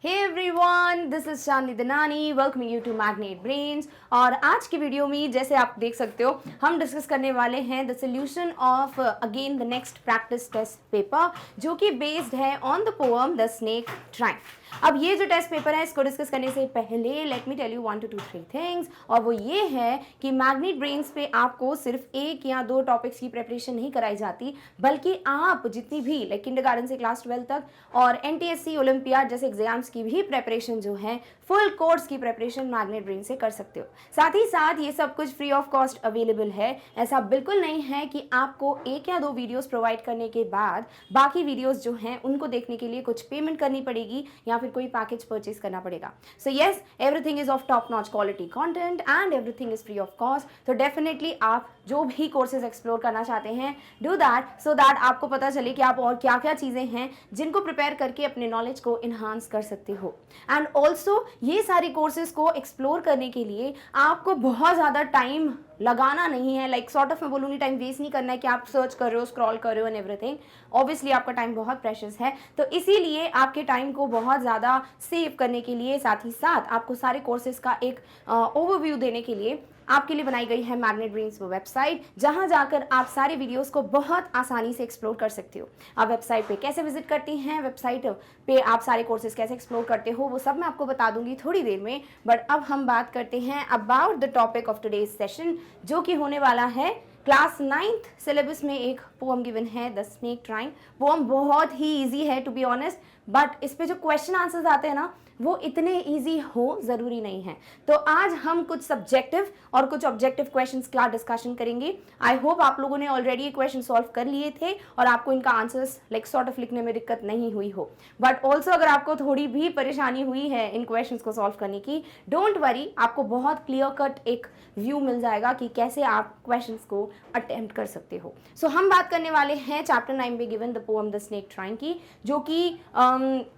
Hey everyone, this is Chandni Danani, welcoming you to Magnate Brains। और आज की video में जैसे आप देख सकते हो हम डिस्कस करने वाले हैं the solution of again the next practice test paper, जो कि बेस्ड है on the poem the snake trying. अब ये जो टेस्ट पेपर है इसको डिस्कस करने से पहले let me tell you 1 to 3 things, और वो ये है कि मैग्नेट ब्रेन्स पे आपको सिर्फ एक या दो टॉपिक्स की प्रिपरेशन नहीं कराई जाती, बल्कि आप जितनी भी लाइक किंडरगार्टन से क्लास 12 तक और एनटीएससी ओलंपियाड जैसे एग्जाम्स की भी प्रिपरेशन जो है फुल कोर्स की प्रिपरेशन मैग्नेट ब्रेन से कर सकते हो। साथ ही साथ ये सब कुछ फ्री ऑफ कॉस्ट अवेलेबल है। ऐसा बिल्कुल नहीं है कि आपको एक या दो वीडियोस प्रोवाइड करने के बाद बाकी वीडियोस जो हैं उनको देखने के लिए कुछ पेमेंट करनी पड़ेगी या फिर कोई पैकेज परचेज करना पड़ेगा। So yes, everything is of top notch quality content and everything is free of cost. तो डेफिनेटली आप जो भी कोर्सेज एक्सप्लोर करना चाहते हैं डू दैट, सो दैट आपको पता चले कि आप और क्या क्या चीज़ें हैं जिनको प्रिपेयर करके अपने नॉलेज को इन्हांस कर सकते हो। एंड ऑल्सो ये सारे कोर्सेज को एक्सप्लोर करने के लिए आपको बहुत ज़्यादा टाइम लगाना नहीं है, लाइक सॉर्ट ऑफ मैं बोलूँगी टाइम वेस्ट नहीं करना है कि आप सर्च कर रहे हो, स्क्रॉल कर रहे हो एंड एवरीथिंग। ऑब्वियसली आपका टाइम बहुत प्रेशियस है, तो इसीलिए आपके टाइम को बहुत ज़्यादा सेव करने के लिए साथ ही साथ आपको सारे कोर्सेज का एक ओवरव्यू देने के लिए आपके लिए बनाई गई है मैग्नेट ब्रेन्स वो वेबसाइट, जहां जाकर आप सारे वीडियोस को बहुत आसानी से एक्सप्लोर कर सकते हो। आप वेबसाइट पे कैसे विजिट करती हैं, वेबसाइट पे आप सारे कोर्सेज कैसे एक्सप्लोर करते हो, वो सब मैं आपको बता दूंगी थोड़ी देर में। बट अब हम बात करते हैं about the topic of today's session, जो कि होने वाला है क्लास 9th सिलेबस में एक पोएम गिवन है द स्नेक ट्राइंग। पोएम बहुत ही ईजी है टू बी ऑनेस्ट, बट इस पे जो क्वेश्चन आंसर्स आते हैं ना वो इतने इजी हो ज़रूरी नहीं है। तो आज हम कुछ सब्जेक्टिव और कुछ ऑब्जेक्टिव क्वेश्चंस का डिस्कशन करेंगे। आई होप आप लोगों ने ऑलरेडी क्वेश्चन सॉल्व कर लिए थे और आपको इनका आंसर्स लाइक सॉर्ट ऑफ लिखने में दिक्कत नहीं हुई हो। बट ऑल्सो अगर आपको थोड़ी भी परेशानी हुई है इन क्वेश्चंस को सॉल्व करने की, डोंट वरी, आपको बहुत क्लियर कट एक व्यू मिल जाएगा कि कैसे आप क्वेश्चंस को अटेम्प्ट कर सकते हो। सो हम बात करने वाले हैं चैप्टर 9 में given the poem the snake trying की, जो कि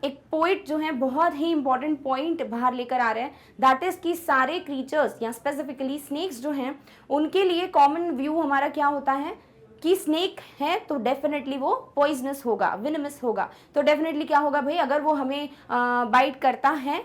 एक पोइट जो है बहुत ही इंपॉर्टेंट पॉइंट बाहर लेकर आ रहे हैं, दैट इज कि सारे क्रीचर्स या स्पेसिफिकली स्नेक्स जो हैं उनके लिए कॉमन व्यू हमारा क्या होता है कि स्नेक है तो डेफिनेटली वो पॉइजनस होगा, विनमस होगा। तो डेफिनेटली क्या होगा भाई, अगर वो हमें बाइट करता है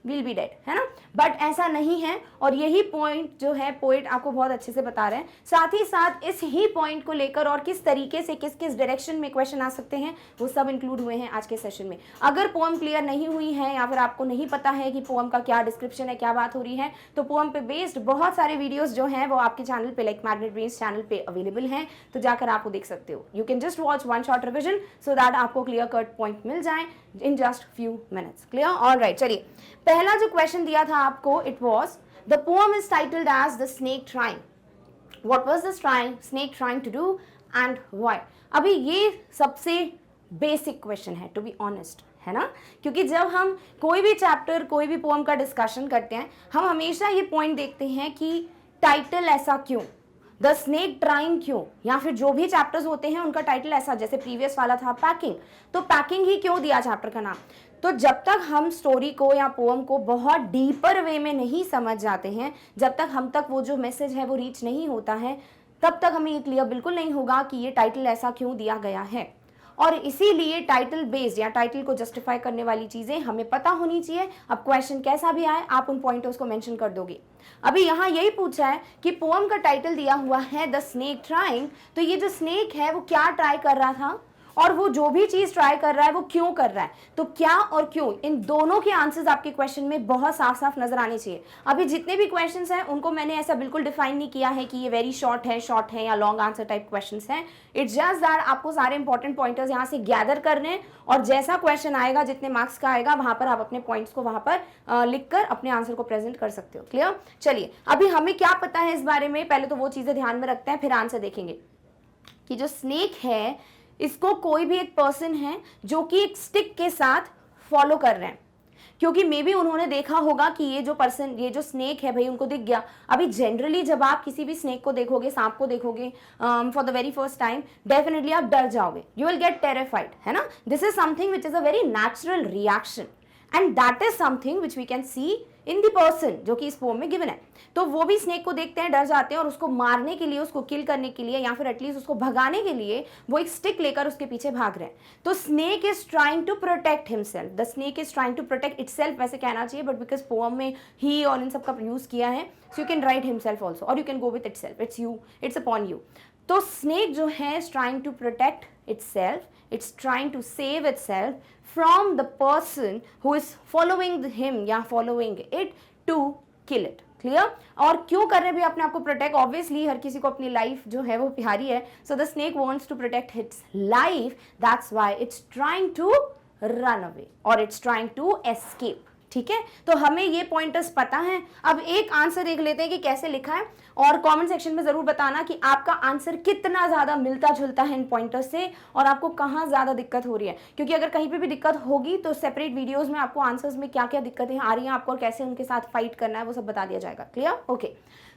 विल बी डेड, है ना। बट ऐसा नहीं है, और यही पॉइंट जो है पोइट आपको बहुत अच्छे से बता रहे हैं। साथ ही साथ इस ही पॉइंट को लेकर और किस तरीके से किस किस डायरेक्शन में क्वेश्चन आ सकते हैं वो सब इंक्लूड हुए हैं आज के सेशन में। अगर पोएम क्लियर नहीं हुई है या फिर आपको नहीं पता है कि पोएम का क्या डिस्क्रिप्शन है, क्या बात हो रही है, तो पोएम पे बेस्ड बहुत सारे वीडियोज जो हैं वो आपके चैनल पे लाइक मैग्नेट ब्रेन्स चैनल पे अवेलेबल हैं, तो जाकर आपको देख सकते हो। You can just watch one short revision so that आपको क्लियर कट पॉइंट मिल जाए in just few minutes. Clear? All right, चलिए पहला जो क्वेश्चन दिया था आपको, it was the poem is titled as the snake trying. What was the snake trying to do and why. अभी ये सबसे बेसिक क्वेश्चन है टू बी ऑनेस्ट, है ना, क्योंकि जब हम कोई भी चैप्टर कोई भी पोएम का डिस्कशन करते हैं हम हमेशा ये पॉइंट देखते हैं कि टाइटल ऐसा क्यों, द स्नेक ट्राइंग क्यों, या फिर जो भी चैप्टर्स होते हैं उनका टाइटल ऐसा, जैसे प्रीवियस वाला था पैकिंग, तो पैकिंग ही क्यों दिया चैप्टर का नाम। तो जब तक हम स्टोरी को या पोएम को बहुत डीपर वे में नहीं समझ जाते हैं, जब तक हम तक वो जो मैसेज है वो रीच नहीं होता है, तब तक हमें ये क्लियर बिल्कुल नहीं होगा कि ये टाइटल ऐसा क्यों दिया गया है। और इसीलिए टाइटल बेस्ड या टाइटल को जस्टिफाई करने वाली चीज़ें हमें पता होनी चाहिए। अब क्वेश्चन कैसा भी आए आप उन पॉइंटर्स को मेंशन कर दोगे। अभी यहाँ यही पूछा है कि पोएम का टाइटल दिया हुआ है द स्नेक ट्राइंग, तो ये जो स्नेक है वो क्या ट्राई कर रहा था और वो जो भी चीज ट्राई कर रहा है वो क्यों कर रहा है। तो क्या और क्यों, इन दोनों के आंसर्स आपके क्वेश्चन में बहुत साफ साफ नजर आने चाहिए। अभी जितने भी क्वेश्चंस हैं उनको मैंने ऐसा बिल्कुल डिफाइन नहीं किया है कि ये वेरी शॉर्ट है या लॉन्ग आंसर टाइप क्वेश्चंस हैं। इट्स जस्ट दैट आपको सारे इंपॉर्टेंट पॉइंटर्स यहाँ से गैदर करने हैं, और जैसा क्वेश्चन आएगा, जितने मार्क्स का आएगा, वहां पर आप अपने पॉइंट्स को वहां पर लिखकर अपने आंसर को प्रेजेंट कर सकते हो। क्लियर? चलिए, अभी हमें क्या पता है इस बारे में, पहले तो वो चीजें ध्यान में रखते हैं फिर आंसर देखेंगे। कि जो स्नेक है इसको कोई भी एक पर्सन है जो कि एक स्टिक के साथ फॉलो कर रहे हैं, क्योंकि मे बी उन्होंने देखा होगा कि ये जो पर्सन, ये जो स्नेक है भाई, उनको दिख गया। अभी जनरली जब आप किसी भी स्नेक को देखोगे, सांप को देखोगे for the very first time, definitely आप डर जाओगे, यू विल गेट टेरिफाइड, है ना। This is something which is a very natural reaction and that is something which we can see in the person, जो कि इस पोम में given है। तो वो भी स्नेक को देखते हैं, डर जाते हैं और उसको मारने के लिए, उसको किल करने के लिए या फिर एटलीस्ट उसको भगाने के लिए वो एक स्टिक लेकर उसके पीछे भाग रहे हैं। तो snake is trying to protect himself, the snake is trying to protect itself वैसे कहना चाहिए, बट बिकॉज पोम में ही और इन सब का यूज किया है, so you can write himself also और you can go with itself, it's you, it's upon you. तो स्नेक जो है is trying to protect itself, it's trying to save itself from the person who is following him या following it to kill it, clear? और क्यों कर रहे हैं भी अपने आप को प्रोटेक्ट? ऑब्वियसली हर किसी को अपनी लाइफ जो है वो प्यारी है, so the snake wants to protect its life, that's why it's trying to run away और इट्स ट्राइंग टू एस्केप। ठीक है, तो हमें ये पॉइंटर्स पता है। अब एक आंसर देख लेते हैं कि कैसे लिखा है और कमेंट सेक्शन में जरूर बताना कि आपका आंसर कितना ज्यादा मिलता जुलता है इन पॉइंटर्स से और आपको कहाँ ज्यादा दिक्कत हो रही है, क्योंकि अगर कहीं पे भी दिक्कत होगी तो सेपरेट वीडियोस में आपको आंसर्स में क्या क्या दिक्कतें आ रही हैं आपको और कैसे उनके साथ फाइट करना है वो सब बता दिया जाएगा। Clear? Okay,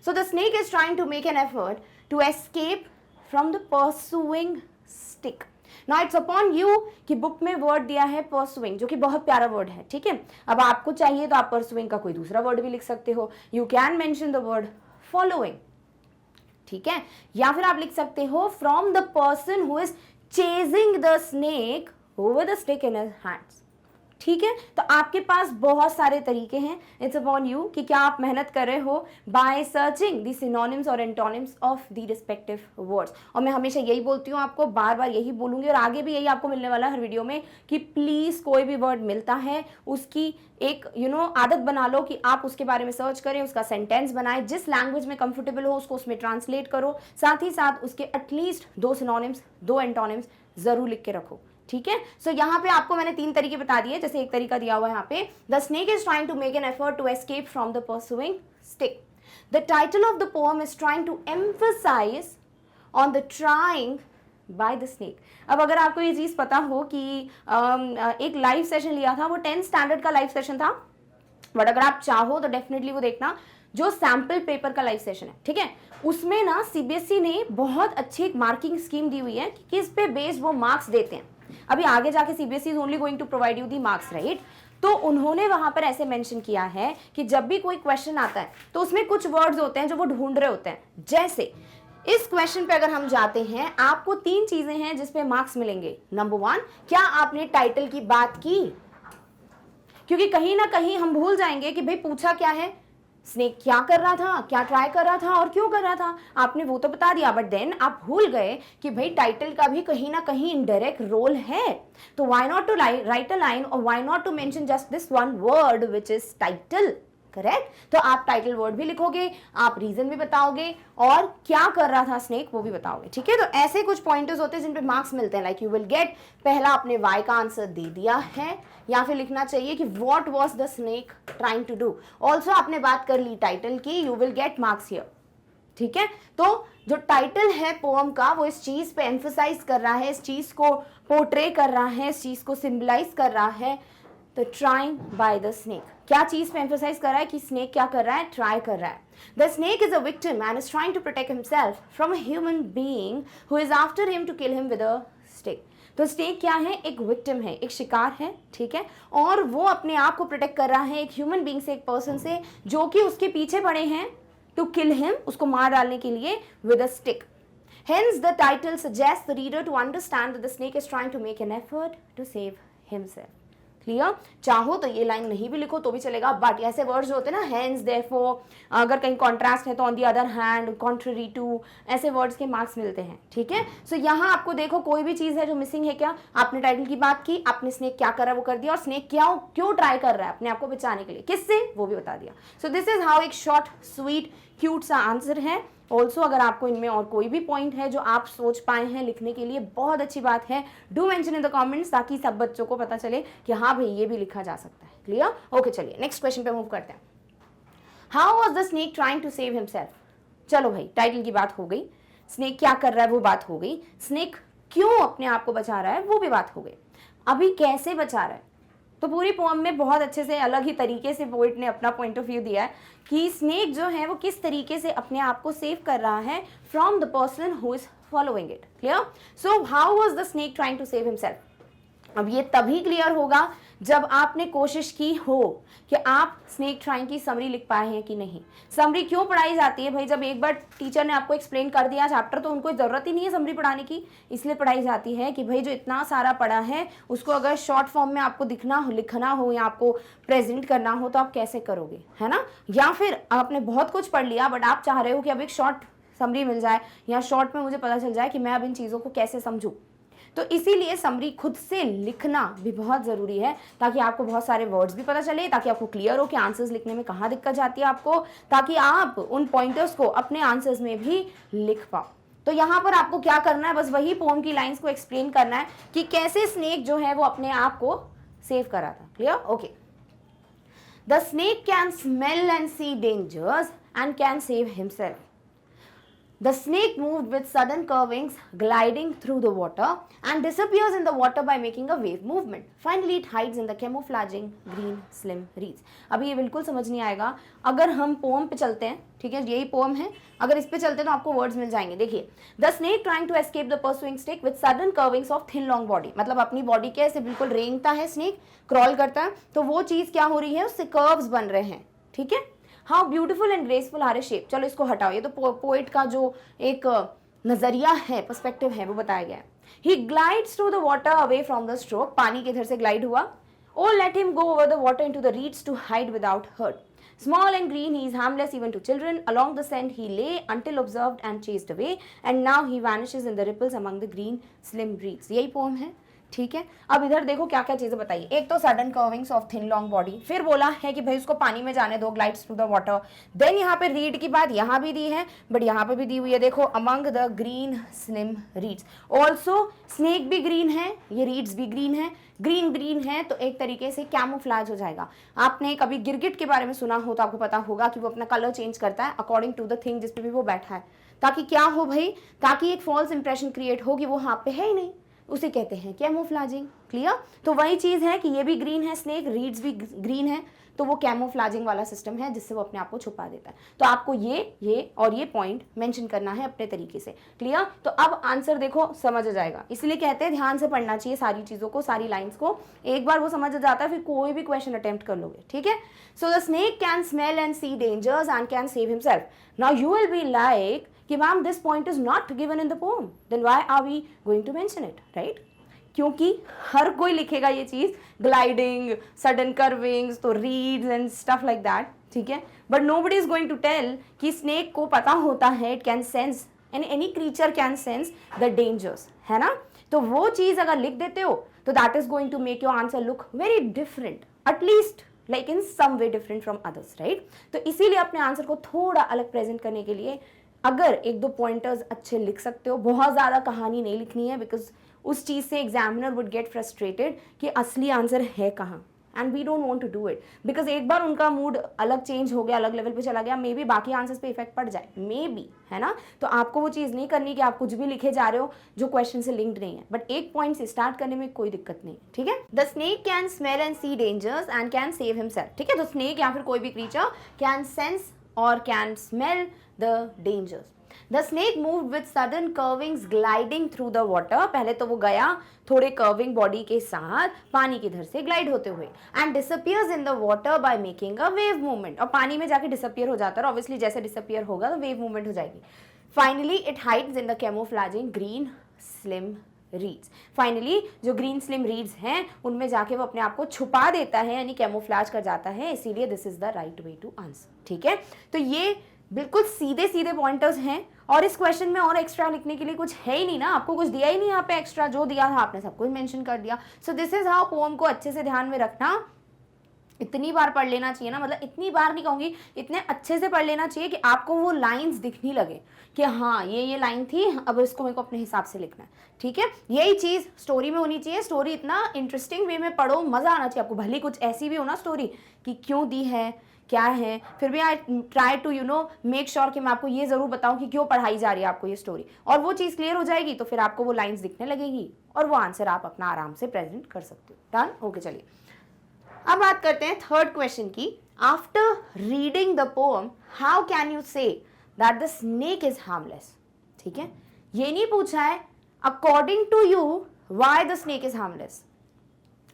so the snake is trying to make an effort to escape from the pursuing stick. Now it's upon you कि बुक में वर्ड दिया है परसुइंग, जो कि बहुत प्यारा वर्ड है। ठीक है, अब आपको चाहिए तो आप परसुइंग का कोई दूसरा वर्ड भी लिख सकते हो, you can mention the word following, ठीक है, या फिर आप लिख सकते हो from the person who is chasing the snake over the stick in his hands. ठीक है, तो आपके पास बहुत सारे तरीके हैं, इट्स अपॉन यू कि क्या आप मेहनत कर रहे हो बाय सर्चिंग द सिनोनिम्स और antonyms of the respective words. और मैं हमेशा यही बोलती हूँ आपको, बार बार यही बोलूंगी और आगे भी यही आपको मिलने वाला है हर वीडियो में कि प्लीज कोई भी वर्ड मिलता है उसकी एक आदत बना लो कि आप उसके बारे में सर्च करें, उसका सेंटेंस बनाएं, जिस लैंग्वेज में कंफर्टेबल हो उसको उसमें ट्रांसलेट करो, साथ ही साथ उसके एटलीस्ट 2 सिनोनिम्स 2 एंटोनिम्स जरूर लिख के रखो। ठीक है, सो यहाँ पे आपको मैंने 3 तरीके बता दिए, जैसे एक तरीका दिया हुआ है यहाँ पे, the snake is trying to make an effort to escape from the pursuing stick. The title of the poem is trying to emphasize on the trying by the snake. अब अगर आपको ये चीज पता हो कि एक लाइव सेशन लिया था, वो 10th स्टैंडर्ड का लाइव सेशन था, बट अगर आप चाहो तो डेफिनेटली वो देखना जो सैम्पल पेपर का लाइव सेशन है। ठीक है, उसमें ना सीबीएसई ने बहुत अच्छी एक मार्किंग स्कीम दी हुई है कि किस पे बेस्ड वो मार्क्स देते हैं। अभी आगे जाके CBSE is only going to provide you the marks, right? तो उन्होंने वहां पर ऐसे मेंशन किया है कि जब भी कोई क्वेश्चन आता है तो उसमें कुछ वर्ड्स होते हैं जो वो ढूंढ रहे होते हैं। जैसे इस क्वेश्चन पे अगर हम जाते हैं, आपको 3 चीजें हैं जिस पे मार्क्स मिलेंगे। नंबर 1, क्या आपने टाइटल की बात की, क्योंकि कहीं ना कहीं हम भूल जाएंगे कि भाई पूछा क्या है, स्नेक क्या कर रहा था, क्या ट्राई कर रहा था और क्यों कर रहा था, आपने वो तो बता दिया, बट देन आप भूल गए कि भाई टाइटल का भी कहीं ना कहीं इनडायरेक्ट रोल है। तो why not to write a line और why not to mention just this one word which is title, correct? तो आप टाइटल वर्ड भी लिखोगे, आप रीजन भी बताओगे और क्या कर रहा था स्नेक वो भी बताओगे। ठीक है, तो ऐसे कुछ पॉइंटर्स होते हैं जिन पे मार्क्स मिलते हैं, लाइक यू विल गेट, पहला आपने वाई का आंसर दे दिया है, या फिर लिखना चाहिए कि what was the snake trying to do. Also आपने बात कर ली टाइटल की, you will get marks here. ठीक है, तो जो टाइटल है पोएम का वो इस चीज पे एम्फसाइज कर रहा है, इस चीज को पोर्ट्रे कर रहा है, इस चीज को सिंबलाइज कर रहा है। तो ट्राइंग बाय द स्नेक क्या चीज पे एम्फसाइज कर रहा है कि स्नेक क्या कर रहा है, ट्राई कर रहा है। The snake is a victim and is trying to protect himself from a human being who is after him to kill him with a stick. तो स्नेक क्या है, एक विक्टिम है, एक शिकार है। ठीक है, और वो अपने आप को प्रोटेक्ट कर रहा है एक ह्यूमन बीइंग से, एक पर्सन से जो कि उसके पीछे पड़े हैं टू किल हिम, उसको मार डालने के लिए, with a stick. Hence the title suggests the reader to understand that the snake is trying to make an effort to save himself. Clear? चाहो तो ये लाइन नहीं भी लिखो तो भी चलेगा, बट ऐसे वर्ड्स होते हैं ना, हेंस, देयरफॉर, अगर कहीं कॉन्ट्रास्ट है तो on the other hand, contrary to, ऐसे वर्ड्स के मार्क्स मिलते हैं। ठीक है, सो यहाँ आपको देखो कोई भी चीज है जो मिसिंग है क्या, आपने टाइटल की बात की, आपने स्नेक क्या कर रहा है वो कर दिया, और स्नेक क्यों ट्राई कर रहा है अपने आप को बचाने के लिए, किससे, वो भी बता दिया। सो दिस इज हाउ एक शॉर्ट स्वीट क्यूट सा आंसर है। ऑल्सो अगर आपको इनमें और कोई भी पॉइंट है जो आप सोच पाए हैं लिखने के लिए, बहुत अच्छी बात है, do mention in the comments ताकि सब बच्चों को पता चले कि हाँ भाई ये भी लिखा जा सकता है। क्लियर? ओके, चलिए नेक्स्ट क्वेश्चन पे मूव करते हैं। How was the snake trying to save himself? चलो भाई, टाइटल की बात हो गई, स्नेक क्या कर रहा है वो बात हो गई, स्नेक क्यों अपने आप को बचा रहा है वो भी बात हो गई। अभी कैसे बचा रहा है, तो पूरी पोएम में बहुत अच्छे से अलग ही तरीके से पोइट ने अपना पॉइंट ऑफ व्यू दिया है कि स्नेक जो है वो किस तरीके से अपने आप को सेव कर रहा है from the person who is following it. Clear? So how was the snake trying to save himself? अब ये तभी क्लियर होगा जब आपने कोशिश की हो कि आप स्नेक ट्राइंग की समरी लिख पाए हैं कि नहीं। समरी क्यों पढ़ाई जाती है भाई? जब एक बार टीचर ने आपको एक्सप्लेन कर दिया चैप्टर तो उनको ज़रूरत ही नहीं है समरी पढ़ाने की। इसलिए पढ़ाई जाती है कि भाई जो इतना सारा पढ़ा है उसको अगर शॉर्ट फॉर्म में आपको लिखना हो या आपको प्रेजेंट करना हो तो आप कैसे करोगे, है ना। या फिर आपने बहुत कुछ पढ़ लिया बट आप चाह रहे हो कि अब एक शॉर्ट समरी मिल जाए या शॉर्ट में मुझे पता चल जाए कि मैं अब इन चीज़ों को कैसे समझूं। तो इसीलिए समरी खुद से लिखना भी बहुत ज़रूरी है ताकि आपको बहुत सारे वर्ड्स भी पता चले, ताकि आपको क्लियर हो कि आंसर्स लिखने में कहाँ दिक्कत जाती है आपको, ताकि आप उन पॉइंटर्स को अपने आंसर्स में भी लिख पाओ। तो यहाँ पर आपको क्या करना है, बस वही पोम की लाइंस को एक्सप्लेन करना है कि कैसे स्नेक जो है वो अपने आप को सेव करा था। Clear? Okay. The snake can smell and see dangers and can save himself. The snake moved with sudden curvings, gliding through the water and disappears in the water by making a wave movement. Finally, it hides in the camouflaging green slim reeds. अभी ये बिल्कुल समझ नहीं आएगा अगर हम pome पे चलते हैं, ठीक है, यही पोम है, अगर इस पे चलते हैं तो आपको वर्ड्स मिल जाएंगे। देखिए, the snake trying to escape the pursuing stick with sudden curvings of thin long body, मतलब अपनी बॉडी के ऐसे बिल्कुल रेंगता है स्नेक, क्रॉल करता है, तो वो चीज़ क्या हो रही है, उससे कर्व्स बन रहे हैं, ठीक है। How beautiful and graceful are a shape. चलो इसको हटाओ, ये तो पोएट का जो एक नजरिया है, पर्सपेक्टिव है, वो बताया गया है। He glides through the water away from the stroke, पानी के इधर से ग्लाइड हुआ। O let him go over the water into the reeds to hide without hurt. Small and green, he is harmless even to children. Along the sand he lay until observed and chased away, and now he vanishes in the ripples among the green slim reeds. यही pome है, ठीक है। अब इधर देखो क्या क्या चीजें बताइए। एक तो sudden curvings of thin long body, फिर बोला है कि भाई उसको पानी में जाने दो, glides through the water. Then यहाँ पे रीड की बात यहाँ भी दी है बट यहाँ पे भी दी हुई है, देखो among the green slim reads. Also snake भी ग्रीन है, ये रीड्स भी ग्रीन है, ग्रीन ग्रीन है तो एक तरीके से कैमोफ्लेज हो जाएगा। आपने कभी गिरगिट के बारे में सुना हो तो आपको पता होगा कि वो अपना कलर चेंज करता है अकॉर्डिंग टू द थिंग जिस पे भी वो बैठा है, ताकि क्या हो भाई, ताकि एक फॉल्स इंप्रेशन क्रिएट हो कि वो वहाँ पे है ही नहीं, उसे कहते हैं कैमोफ्लेजिंग। क्लियर? तो वही चीज़ है कि ये भी ग्रीन है स्नेक, रीड्स भी ग्रीन है, तो वो कैमोफ्लेजिंग वाला सिस्टम है जिससे वो अपने आप को छुपा देता है। तो आपको ये और ये पॉइंट मेंशन करना है अपने तरीके से। क्लियर? तो अब आंसर देखो समझ आ जाएगा, इसलिए कहते हैं ध्यान से पढ़ना चाहिए सारी चीज़ों को, सारी लाइन्स को। एक बार वो समझ आ जाता है फिर कोई भी क्वेश्चन अटेम्प्ट कर लोगे, ठीक है। So the snake can smell and see dangers and can save himself. Now you will be like कि ma'am this point is not given in the poem, then why are we going to mention it, right? क्योंकि हर कोई लिखेगा ये चीज, gliding, sudden curvings, तो reeds and stuff like that, ठीक है। But nobody is going to tell कि स्नेक को पता होता है, it can sense and any creature can sense the dangers, है ना। तो वो चीज अगर लिख देते हो तो that is going to make your answer look very different, at least like in some way different from others, right. तो इसीलिए अपने आंसर को थोड़ा अलग प्रेजेंट करने के लिए अगर एक दो पॉइंटर्स अच्छे लिख सकते हो, बहुत ज़्यादा कहानी नहीं लिखनी है, बिकॉज उस चीज़ से एग्जामिनर वुड गेट फ्रस्ट्रेटेड कि असली आंसर है कहाँ, and we don't want to do it, because एक बार उनका मूड अलग चेंज हो गया, अलग लेवल पे चला गया, मे बी बाकी आंसर्स पे इफेक्ट पड़ जाए, मे बी, है ना। तो आपको वो चीज़ नहीं करनी कि आप कुछ भी लिखे जा रहे हो जो क्वेश्चन से लिंक्ड नहीं है, बट एक पॉइंट से स्टार्ट करने में कोई दिक्कत नहीं, ठीक है। The snake can smell and see dangers and can save himself, ठीक है। तो स्नेक या फिर कोई भी क्रीचर कैन सेंस और can smell the dangers. The snake moved with sudden curvings gliding through the water. पहले तो वो गया थोड़े कर्विंग बॉडी के साथ पानी की इधर से ग्लाइड होते हुए, and disappears in the water by making a wave movement. और पानी में जाके डिसअपियर हो जाता है, ऑब्वियसली जैसे डिसअपियर होगा तो वेव मूवमेंट हो जाएगी. Finally it hides in the camouflaging green slim reeds. Finally जो ग्रीन स्लिम रीड्स हैं उनमें जाके वो अपने आप को छुपा देता है, यानी कैमोफ्लेज कर जाता है, इसीलिए this is the right way to answer, ठीक है। तो ये बिल्कुल सीधे सीधे पॉइंटर्स हैं और इस क्वेश्चन में और एक्स्ट्रा लिखने के लिए कुछ है ही नहीं ना, आपको कुछ दिया ही नहीं यहाँ पे एक्स्ट्रा, जो दिया था आपने सब कुछ मेंशन कर दिया। सो दिस इज हाउ पोएम को अच्छे से ध्यान में रखना, इतनी बार पढ़ लेना चाहिए ना, मतलब इतनी बार नहीं कहूँगी, इतने अच्छे से पढ़ लेना चाहिए कि आपको वो लाइंस दिखनी लगे कि हाँ ये लाइन थी, अब इसको मेरे को अपने हिसाब से लिखना है, ठीक है। यही चीज़ स्टोरी में होनी चाहिए, स्टोरी इतना इंटरेस्टिंग वे में पढ़ो, मज़ा आना चाहिए आपको, भले कुछ ऐसी भी हो ना स्टोरी कि क्यों दी है, क्या है, फिर भी I try to make sure कि मैं आपको ये ज़रूर बताऊं कि क्यों पढ़ाई जा रही है आपको ये स्टोरी, और वो चीज़ क्लियर हो जाएगी तो फिर आपको वो लाइंस दिखने लगेगी और वो आंसर आप अपना आराम से प्रेजेंट कर सकते हो। डन? ओके, चलिए अब बात करते हैं थर्ड क्वेश्चन की। After reading the poem how can you say that the snake is harmless, ठीक है। ये नहीं पूछा है according to you why the snake is harmless,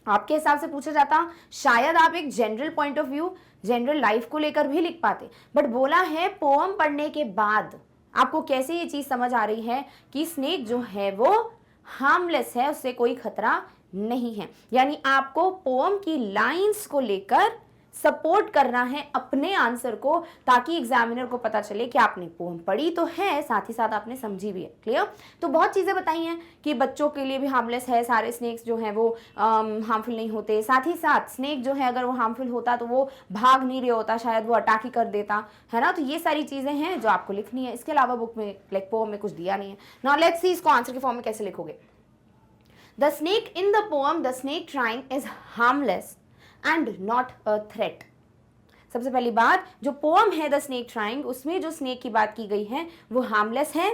आपके हिसाब से पूछा जाता शायद आप एक general point of view, general life को लेकर भी लिख पाते, बट बोला है पोअम पढ़ने के बाद आपको कैसे ये चीज समझ आ रही है कि स्नेक जो है वो हार्मलेस है, उससे कोई खतरा नहीं है। यानी आपको पोअम की लाइंस को लेकर सपोर्ट करना है अपने आंसर को, ताकि एग्जामिनर को पता चले कि आपने पोम पढ़ी तो है, साथ ही साथ आपने समझी भी है। क्लियर? तो बहुत चीज़ें बताई हैं कि बच्चों के लिए भी हार्मलेस है, सारे स्नेक्स जो हैं वो हार्मफुल नहीं होते। साथ ही साथ स्नेक जो है अगर वो हार्मफुल होता तो वो भाग नहीं रहा होता, शायद वो अटैक ही कर देता, है ना। तो ये सारी चीज़ें हैं जो आपको लिखनी है। इसके अलावा बुक में लाइक पोम में कुछ दिया नहीं है। नाउ लेट्स सी इसको आंसर के फॉर्म में कैसे लिखोगे। The snake in the pome the snake trying is harmless and not a threat. सबसे पहली बात, जो पोम है द स्नेक ट्राइंग, उसमें जो स्नेक की बात की गई है वो हार्मलेस है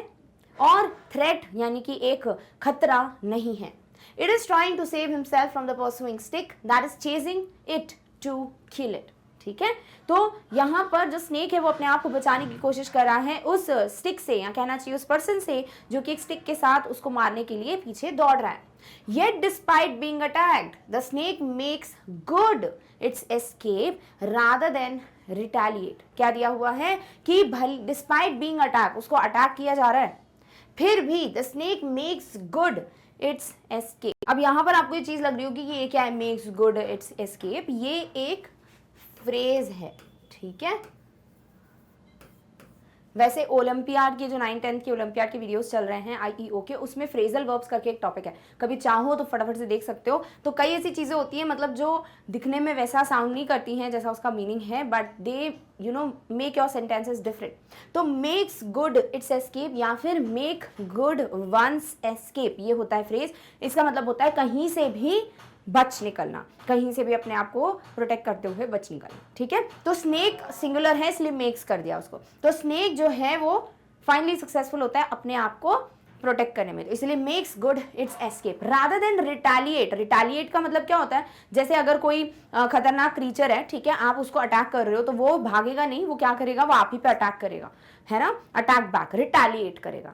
और थ्रेट यानी कि एक खतरा नहीं है। It is trying to save himself from the pursuing stick that is chasing it to kill it. ठीक है, तो यहाँ पर जो स्नेक है वो अपने आप को बचाने की कोशिश कर रहा है उस स्टिक से, या कहना चाहिए उस पर्सन से जो कि एक स्टिक के साथ उसको मारने के लिए पीछे दौड़ रहा है। Yet despite being attacked, the snake makes good its escape rather than retaliate. क्या दिया हुआ है कि despite being attacked, उसको अटैक किया जा रहा है, फिर भी the snake makes good its escape। अब यहाँ पर आपको ये चीज लग रही होगी कि ये क्या है, makes good its escape, ये एक फ्रेज है। ठीक है, वैसे ओलंपियाड के जो 9-10 के ओलंपियाड के वीडियोस चल रहे हैं IEO के, उसमें फ्रेजल वर्ब्स करके एक टॉपिक है, कभी चाहो तो फटाफट से देख सकते हो। तो कई ऐसी चीज़ें होती हैं मतलब जो दिखने में वैसा साउंड नहीं करती हैं जैसा उसका मीनिंग है, but they make your sentences different. तो मेक्स गुड इट्स एस्केप या फिर मेक गुड वंस एस्केप, ये होता है फ्रेज। इसका मतलब होता है कहीं से भी बच निकलना, कहीं से भी अपने आप को प्रोटेक्ट करते हुए बच निकलना। ठीक है, तो स्नेक सिंगुलर है इसलिए मेक्स कर दिया उसको। तो स्नेक जो है वो फाइनली सक्सेसफुल होता है अपने आप को प्रोटेक्ट करने में, तो इसलिए makes good it's escape rather than retaliate. Retaliate का मतलब क्या होता है, जैसे अगर कोई खतरनाक क्रीचर है, ठीक है, आप उसको अटैक कर रहे हो तो वो भागेगा नहीं, वो क्या करेगा, वो आप ही पे अटैक करेगा, है ना, अटैक बैक, रिटेलिएट करेगा,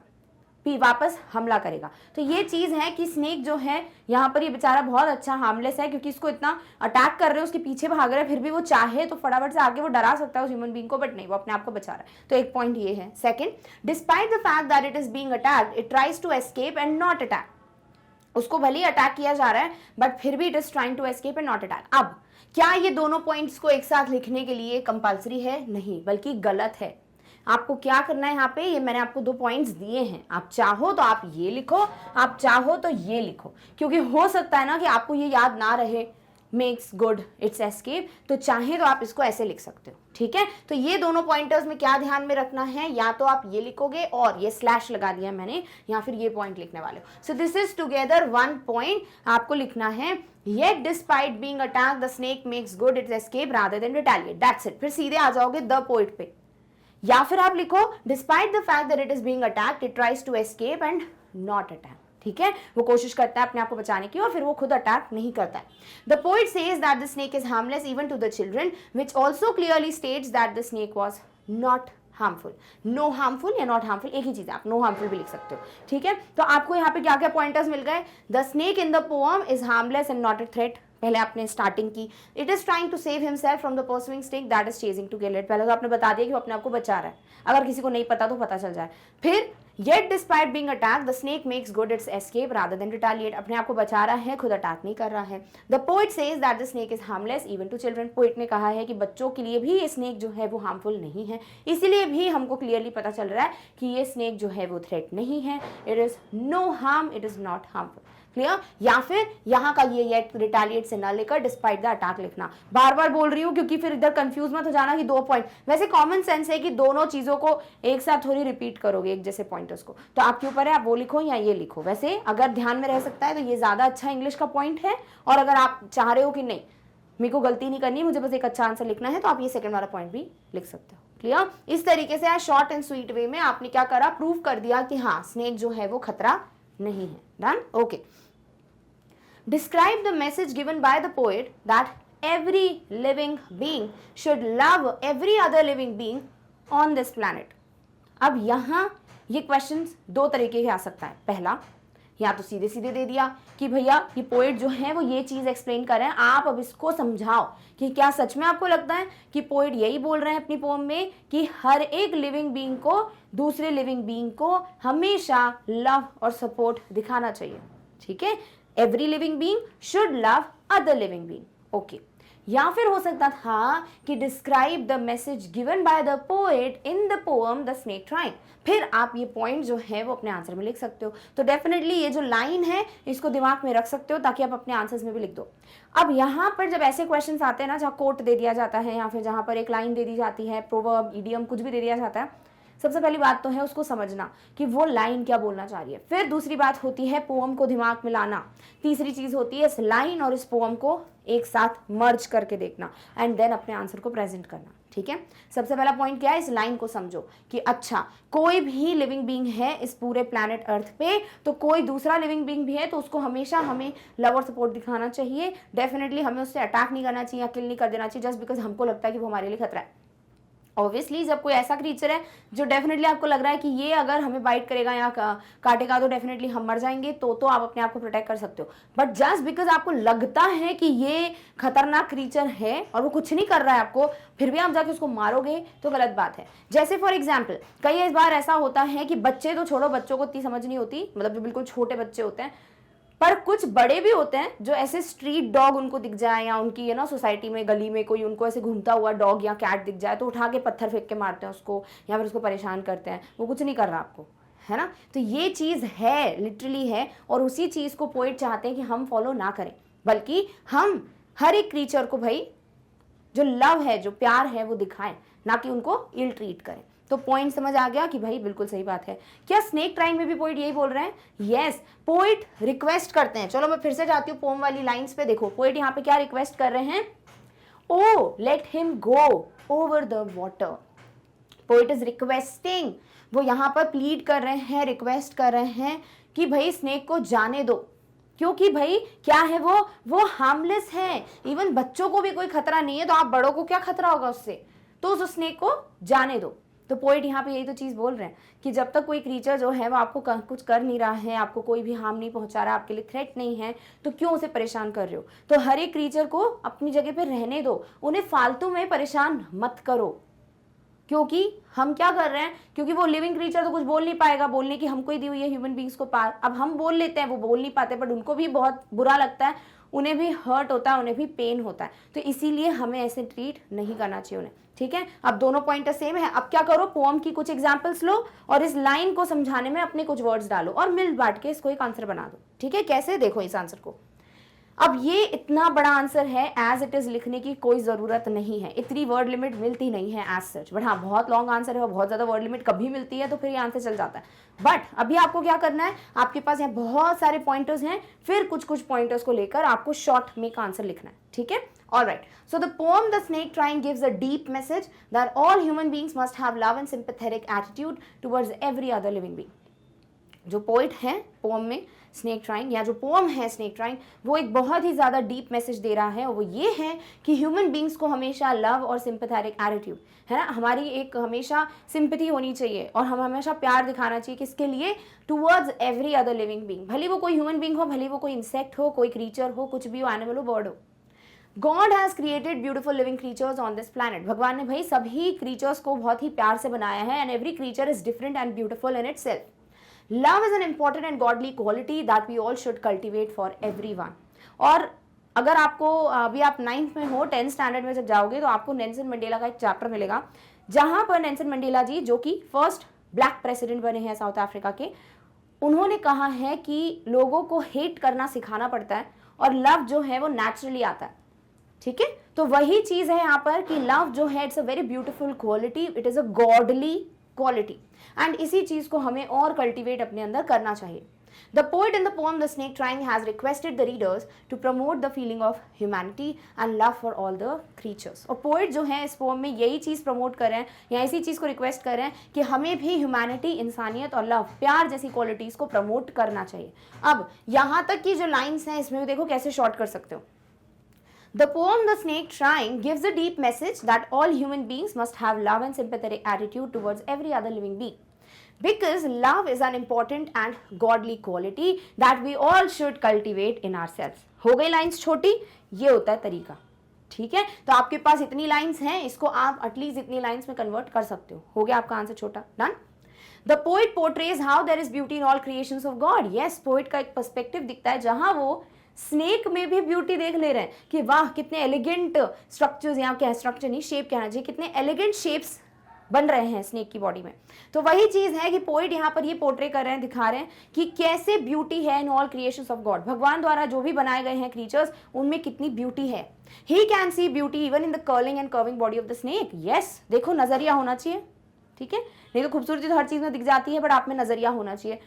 फिर वापस हमला करेगा। तो ये चीज है कि स्नेक जो है यहाँ पर ये बेचारा बहुत अच्छा हार्मलेस है, क्योंकि इसको इतना अटैक कर रहे हैं, उसके पीछे भाग रहा है, फिर भी वो चाहे तो फटाफट से आगे वो डरा सकता है उस ह्यूमन बीइंग को, बट नहीं, वो अपने आप को बचा रहा है। तो एक पॉइंट ये है। Second, despite the fact that it is being attacked it tries to escape and not attack. उसको भले ही अटैक किया जा रहा है बट फिर भी it is trying to escape and not attack. अब क्या ये दोनों पॉइंट्स को एक साथ लिखने के लिए कंपल्सरी है? नहीं, बल्कि गलत है। आपको क्या करना है यहाँ पे, ये मैंने आपको 2 पॉइंट्स दिए हैं, आप चाहो तो आप ये लिखो, आप चाहो तो ये लिखो, क्योंकि हो सकता है ना कि आपको ये याद ना रहे मेक्स गुड इट्स एस्केप, तो चाहे तो आप इसको ऐसे लिख सकते हो। ठीक है, तो ये दोनों पॉइंटर्स में क्या ध्यान में रखना है, या तो आप ये लिखोगे और ये स्लैश लगा दिया मैंने, या फिर ये पॉइंट लिखने वाले हो। सो दिस इज टुगेदर 1 पॉइंट आपको लिखना है। Yet despite being attacked the snake makes good its escape rather than retaliate, that's it। फिर सीधे आ जाओगे द पोइट पे, या फिर आप लिखो despite the fact that it is being attacked it tries to escape and not attack. ठीक है, वो कोशिश करता है अपने आप को बचाने की और फिर वो खुद अटैक नहीं करता है। The poet says that the snake is harmless even to the children which also clearly states that the snake was not harmful. No harmful या नॉट हार्मफुल एक ही चीज है, आप नो हार्मफुल भी लिख सकते हो। ठीक है, तो आपको यहाँ पे क्या क्या पॉइंटर्स मिल गए। The snake in the poem is harmless and not a threat, पहले आपने स्टार्टिंग की। It is trying to save himself from the pursuing stick that is chasing to kill it, पहले तो आपने बता दिया कि वो अपने आप को बचा रहा है, अगर किसी को नहीं पता तो पता चल जाए। फिर Yet despite being attacked, the snake makes good its escape rather than retaliate, अपने आप को बचा रहा है, खुद अटैक नहीं कर रहा है। The poet says that the snake is harmless even to children, poet ने कहा है कि बच्चों के लिए भी ये स्नेक जो है वो हार्मफुल नहीं है, इसीलिए भी हमको क्लियरली पता चल रहा है कि ये स्नेक जो है वो थ्रेट नहीं है। It is no harm, it is not harmful. Clear, या फिर यहाँ का ये रिटेलिएट से ना लेकर डिस्पाइट द अटैक लिखना। बार बार बोल रही हूँ क्योंकि फिर इधर कंफ्यूज मत हो जाना कि 2 पॉइंट, वैसे कॉमन सेंस है कि दोनों चीजों को एक साथ थोड़ी रिपीट करोगे एक जैसे पॉइंटर्स को, तो आपके ऊपर है आप वो लिखो या ये लिखो। वैसे अगर ध्यान में रह सकता है तो ये ज्यादा अच्छा इंग्लिश का पॉइंट है, और अगर आप चाह रहे हो कि नहीं मेरे को गलती नहीं करनी, मुझे बस एक अच्छा आंसर लिखना है, तो आप ये सेकंड वाला पॉइंट भी लिख सकते हो। क्लियर, इस तरीके से शॉर्ट एंड स्वीट वे में आपने क्या करा, प्रूव कर दिया कि हाँ स्नेक जो है वो खतरा नहीं है। Done, okay. Describe the message given by the poet that every living being should love every other living being on this planet। अब यहाँ ये क्वेश्चंस 2 तरीके के आ सकता है। पहला, या तो सीधे सीधे दे दिया कि भैया ये पोएट जो है वो ये चीज़ एक्सप्लेन कर रहे हैं, आप अब इसको समझाओ कि क्या सच में आपको लगता है कि पोएट यही बोल रहे हैं अपनी पोम में कि हर एक लिविंग बीइंग को दूसरे लिविंग बीइंग को हमेशा लव और सपोर्ट दिखाना चाहिए, ठीक है। Every living being should love other living being, okay. या फिर हो सकता था कि describe the message given by the poet in the poem the snake trying. फिर आप ये पॉइंट जो है वो अपने आंसर में लिख सकते हो। तो डेफिनेटली ये जो लाइन है इसको दिमाग में रख सकते हो ताकि आप अपने आंसर्स में भी लिख दो। अब यहाँ पर जब ऐसे क्वेश्चंस आते हैं ना, जहाँ कोट दे दिया जाता है या फिर जहाँ पर एक लाइन दे दी जाती है, प्रोवर्ब, इडियम, कुछ भी दे दिया जाता है, सबसे पहली बात तो है उसको समझना कि वो लाइन क्या बोलना चाह रही है। फिर दूसरी बात होती है पोएम को दिमाग में लाना। तीसरी चीज होती है इस लाइन और इस पोएम को एक साथ मर्ज करके देखना एंड देन अपने आंसर को प्रेजेंट करना, ठीक है। सबसे पहला पॉइंट क्या है, इस लाइन को समझो कि अच्छा कोई भी लिविंग बीइंग है इस पूरे प्लैनेट अर्थ पे, तो कोई दूसरा लिविंग बीइंग भी है तो उसको हमेशा हमें लव और सपोर्ट दिखाना चाहिए। डेफिनेटली हमें उससे अटैक नहीं करना चाहिए, किल नहीं कर देना चाहिए जस्ट बिकॉज हमको लगता है कि वो हमारे लिए खतरा है। ऑब्वियसली जब कोई ऐसा क्रीचर है जो डेफिनेटली आपको लग रहा है कि ये अगर हमें बाइट करेगा या काटेगा तो डेफिनेटली हम मर जाएंगे, तो आप अपने आप को प्रोटेक्ट कर सकते हो। बट जस्ट बिकॉज आपको लगता है कि ये खतरनाक क्रीचर है और वो कुछ नहीं कर रहा है आपको, फिर भी आप जाके उसको मारोगे तो गलत बात है। जैसे फॉर एग्जाम्पल कई बार ऐसा होता है कि बच्चे तो छोड़ो, बच्चों को इतनी समझ नहीं होती, मतलब जो बिल्कुल छोटे बच्चे होते हैं, पर कुछ बड़े भी होते हैं जो ऐसे स्ट्रीट डॉग उनको दिख जाए या उनकी है ना सोसाइटी में गली में कोई उनको ऐसे घूमता हुआ डॉग या कैट दिख जाए तो उठा के पत्थर फेंक के मारते हैं उसको या फिर उसको परेशान करते हैं। वो कुछ नहीं कर रहा आपको, है ना। तो ये चीज़ है, लिटरली है, और उसी चीज़ को पोएट चाहते हैं कि हम फॉलो ना करें, बल्कि हम हर एक क्रीचर को भाई जो लव है, जो प्यार है वो दिखाएं, ना कि उनको इल ट्रीट करें। तो पॉइंट समझ आ गया कि भाई बिल्कुल सही बात है। क्या स्नेक ट्राइंग में भी पोएट यही बोल रहे हैं? यस, पोएट रिक्वेस्ट करते हैं। चलो मैं फिर से जाती हूँ पोम वाली लाइंस पे। देखो पोएट यहाँ पे क्या रिक्वेस्ट कर रहे हैं, O let him go over the water. Poet is requesting, वो यहाँ पर प्लीड कर रहे हैं, रिक्वेस्ट कर रहे हैं कि भाई स्नेक को जाने दो, क्योंकि भाई क्या है वो हार्मलेस है, इवन बच्चों को भी कोई खतरा नहीं है, तो आप बड़ों को क्या खतरा होगा उससे, तो उस स्नेक को जाने दो। तो पोएट यहाँ पे यही तो चीज़ बोल रहे हैं कि जब तक कोई क्रीचर जो है वो आपको कुछ कर नहीं रहा है, आपको कोई भी हार्म नहीं पहुंचा रहा, आपके लिए थ्रेट नहीं है, तो क्यों उसे परेशान कर रहे हो। तो हर एक क्रीचर को अपनी जगह पे रहने दो, उन्हें फालतू में परेशान मत करो। क्योंकि हम क्या कर रहे हैं, क्योंकि वो लिविंग क्रीचर तो कुछ बोल नहीं पाएगा, बोलने की हमको ही दी हुई है ह्यूमन बींग्स को पार। अब हम बोल लेते हैं, वो बोल नहीं पाते, बट उनको भी बहुत बुरा लगता है, उन्हें भी हर्ट होता है, उन्हें भी पेन होता है। तो इसीलिए हमें ऐसे ट्रीट नहीं करना चाहिए उन्हें, ठीक है। अब दोनों पॉइंट सेम है। अब क्या करो, पोएम की कुछ एग्जांपल्स लो और इस लाइन को समझाने में अपने कुछ वर्ड्स डालो और मिल बांट के इसको एक आंसर बना दो, ठीक है। कैसे, देखो इस आंसर को। अब ये इतना बड़ा आंसर है, एज इट इज लिखने की कोई ज़रूरत नहीं है, इतनी वर्ड लिमिट मिलती नहीं है एज सच। बट हाँ, बहुत लॉन्ग आंसर है और बहुत ज़्यादा वर्ड लिमिट कभी मिलती है तो फिर ये आंसर चल जाता है। बट अभी आपको क्या करना है, आपके पास यहाँ बहुत सारे पॉइंटर्स हैं, फिर कुछ कुछ पॉइंटर्स को लेकर आपको शॉर्ट में का आंसर लिखना है, ठीक है। Alright, so the poem The Snake Trying gives a deep message that all human beings must have love and sympathetic attitude towards every other living being. जो पोइट है पोम में स्नेक ट्राइंग, या जो pome है snake trying, वो एक बहुत ही ज़्यादा डीप मैसेज दे रहा है, और वो ये है कि ह्यूमन बींग्स को हमेशा लव और सिंपैथेटिक एटीट्यूड, है ना, हमारी एक हमेशा सिंपैथी होनी चाहिए और हम हमेशा प्यार दिखाना चाहिए, किसके लिए, towards every other living being, भले वो कोई ह्यूमन बींग हो, भले वो कोई इंसेक्ट हो, कोई क्रीचर हो, कुछ भी हो, एनिमल हो, बर्ड हो। God has created beautiful living creatures on this planet. भगवान ने भाई सभी क्रीचर्स को बहुत ही प्यार से बनाया है, and every creature is different and beautiful in itself. Love is an important and godly quality that we all should cultivate for everyone. और अगर आपको अभी आप 9th में हो, 10th स्टैंडर्ड में जब जाओगे तो आपको नेल्सन मंडेला का एक चैप्टर मिलेगा, जहाँ पर नेल्सन मंडेला जी, जो कि फर्स्ट ब्लैक प्रेसिडेंट बने हैं साउथ अफ्रीका के, उन्होंने कहा है कि लोगों को हेट करना सिखाना पड़ता है और लव जो है वो नेचुरली आता है, ठीक है। तो वही चीज है यहाँ पर कि लव जो है it's a very beautiful quality, it is a godly quality, and इसी चीज को हमें और कल्टिवेट अपने अंदर करना चाहिए। The poet in the poem The Snake Trying has requested the readers to promote the feeling of humanity and love for all the creatures. और poet जो है इस poem में यही चीज़ प्रमोट कर रहे हैं या इसी चीज़ को रिक्वेस्ट कर रहे हैं कि हमें भी ह्यूमैनिटी, इंसानियत और लव, प्यार जैसी क्वालिटीज़ को प्रमोट करना चाहिए। अब यहाँ तक की जो लाइन्स हैं इसमें भी देखो कैसे शॉर्ट कर सकते हो। The poem The Snake Trying gives a deep message that all human beings must have love and sympathetic attitude towards every other living being. Because love is an important and godly quality that we all should cultivate in ourselves. हो गई lines छोटी, ये होता है तरीका, ठीक है। तो आपके पास इतनी लाइंस हैं, इसको आप एटलीस्ट इतनी लाइंस में कन्वर्ट कर सकते हो गया आपका आंसर छोटा, done. The poet portrays how there is beauty in all creations of God. Yes, poet का एक पर्सपेक्टिव दिखता है जहां वो स्नेक में भी ब्यूटी देख ले रहे हैं कि वाह कितने एलिगेंट स्ट्रक्चर्स, यहाँ क्या स्ट्रक्चर नहीं शेप कहना चाहिए, कितने एलिगेंट शेप्स बन रहे हैं स्नेक की बॉडी में। तो वही चीज है कि पोइट यहाँ पर ये पोर्ट्रे कर रहे हैं, दिखा रहे हैं कि कैसे ब्यूटी है इन ऑल क्रिएशंस ऑफ गॉड। भगवान द्वारा जो भी बनाए गए हैं क्रीचर्स, उनमें कितनी ब्यूटी है। He can see beauty even in the curling and curving body of the snake. Yes, देखो नजरिया होना चाहिए, ठीक है। नहीं तो खूबसूरती तो हर चीज में दिख जाती है, बट आप में नजरिया होना चाहिए,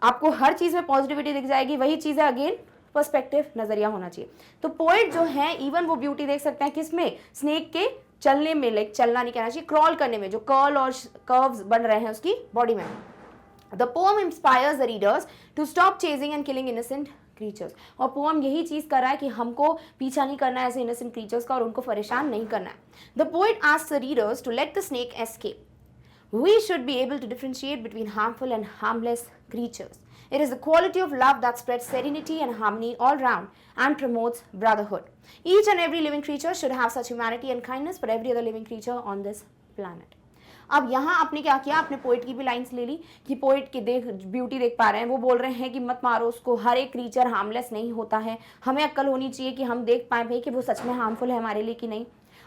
आपको हर चीज में पॉजिटिविटी दिख जाएगी। वही चीज है अगेन, पर्सपेक्टिव, नजरिया होना चाहिए। तो पोइट जो है इवन वो ब्यूटी देख सकते हैं किसमें, स्नेक के चलने में, लाइक चलना नहीं कहना चाहिए, क्रॉल करने में, जो कर्ल और कर्व्स बन रहे हैं उसकी बॉडी में। The poem inspires the readers to stop chasing and killing innocent creatures. और पोएम यही चीज कर रहा है कि हमको पीछा नहीं करना है ऐसे इनोसेंट क्रीचर्स का और उनको परेशान नहीं करना है। The poet asks the readers to let the snake escape. We should be able to differentiate between harmful and harmless creatures. It is the quality of love that spreads serenity and harmony all round and promotes brotherhood. Each and every living creature should have such humanity and kindness for every other living creature on this planet. अब यहाँ आपने क्या किया, आपने poet की भी lines ले ली कि पोइट की ब्यूटी देख पा रहे हैं, वो बोल रहे हैं कि मत मारो उसको, हर एक क्रीचर हार्मलेस नहीं होता है। हमें अक्ल होनी चाहिए कि हम देख पाए भाई कि वो सच में हार्मफुल है हमारे लिए कि नहीं।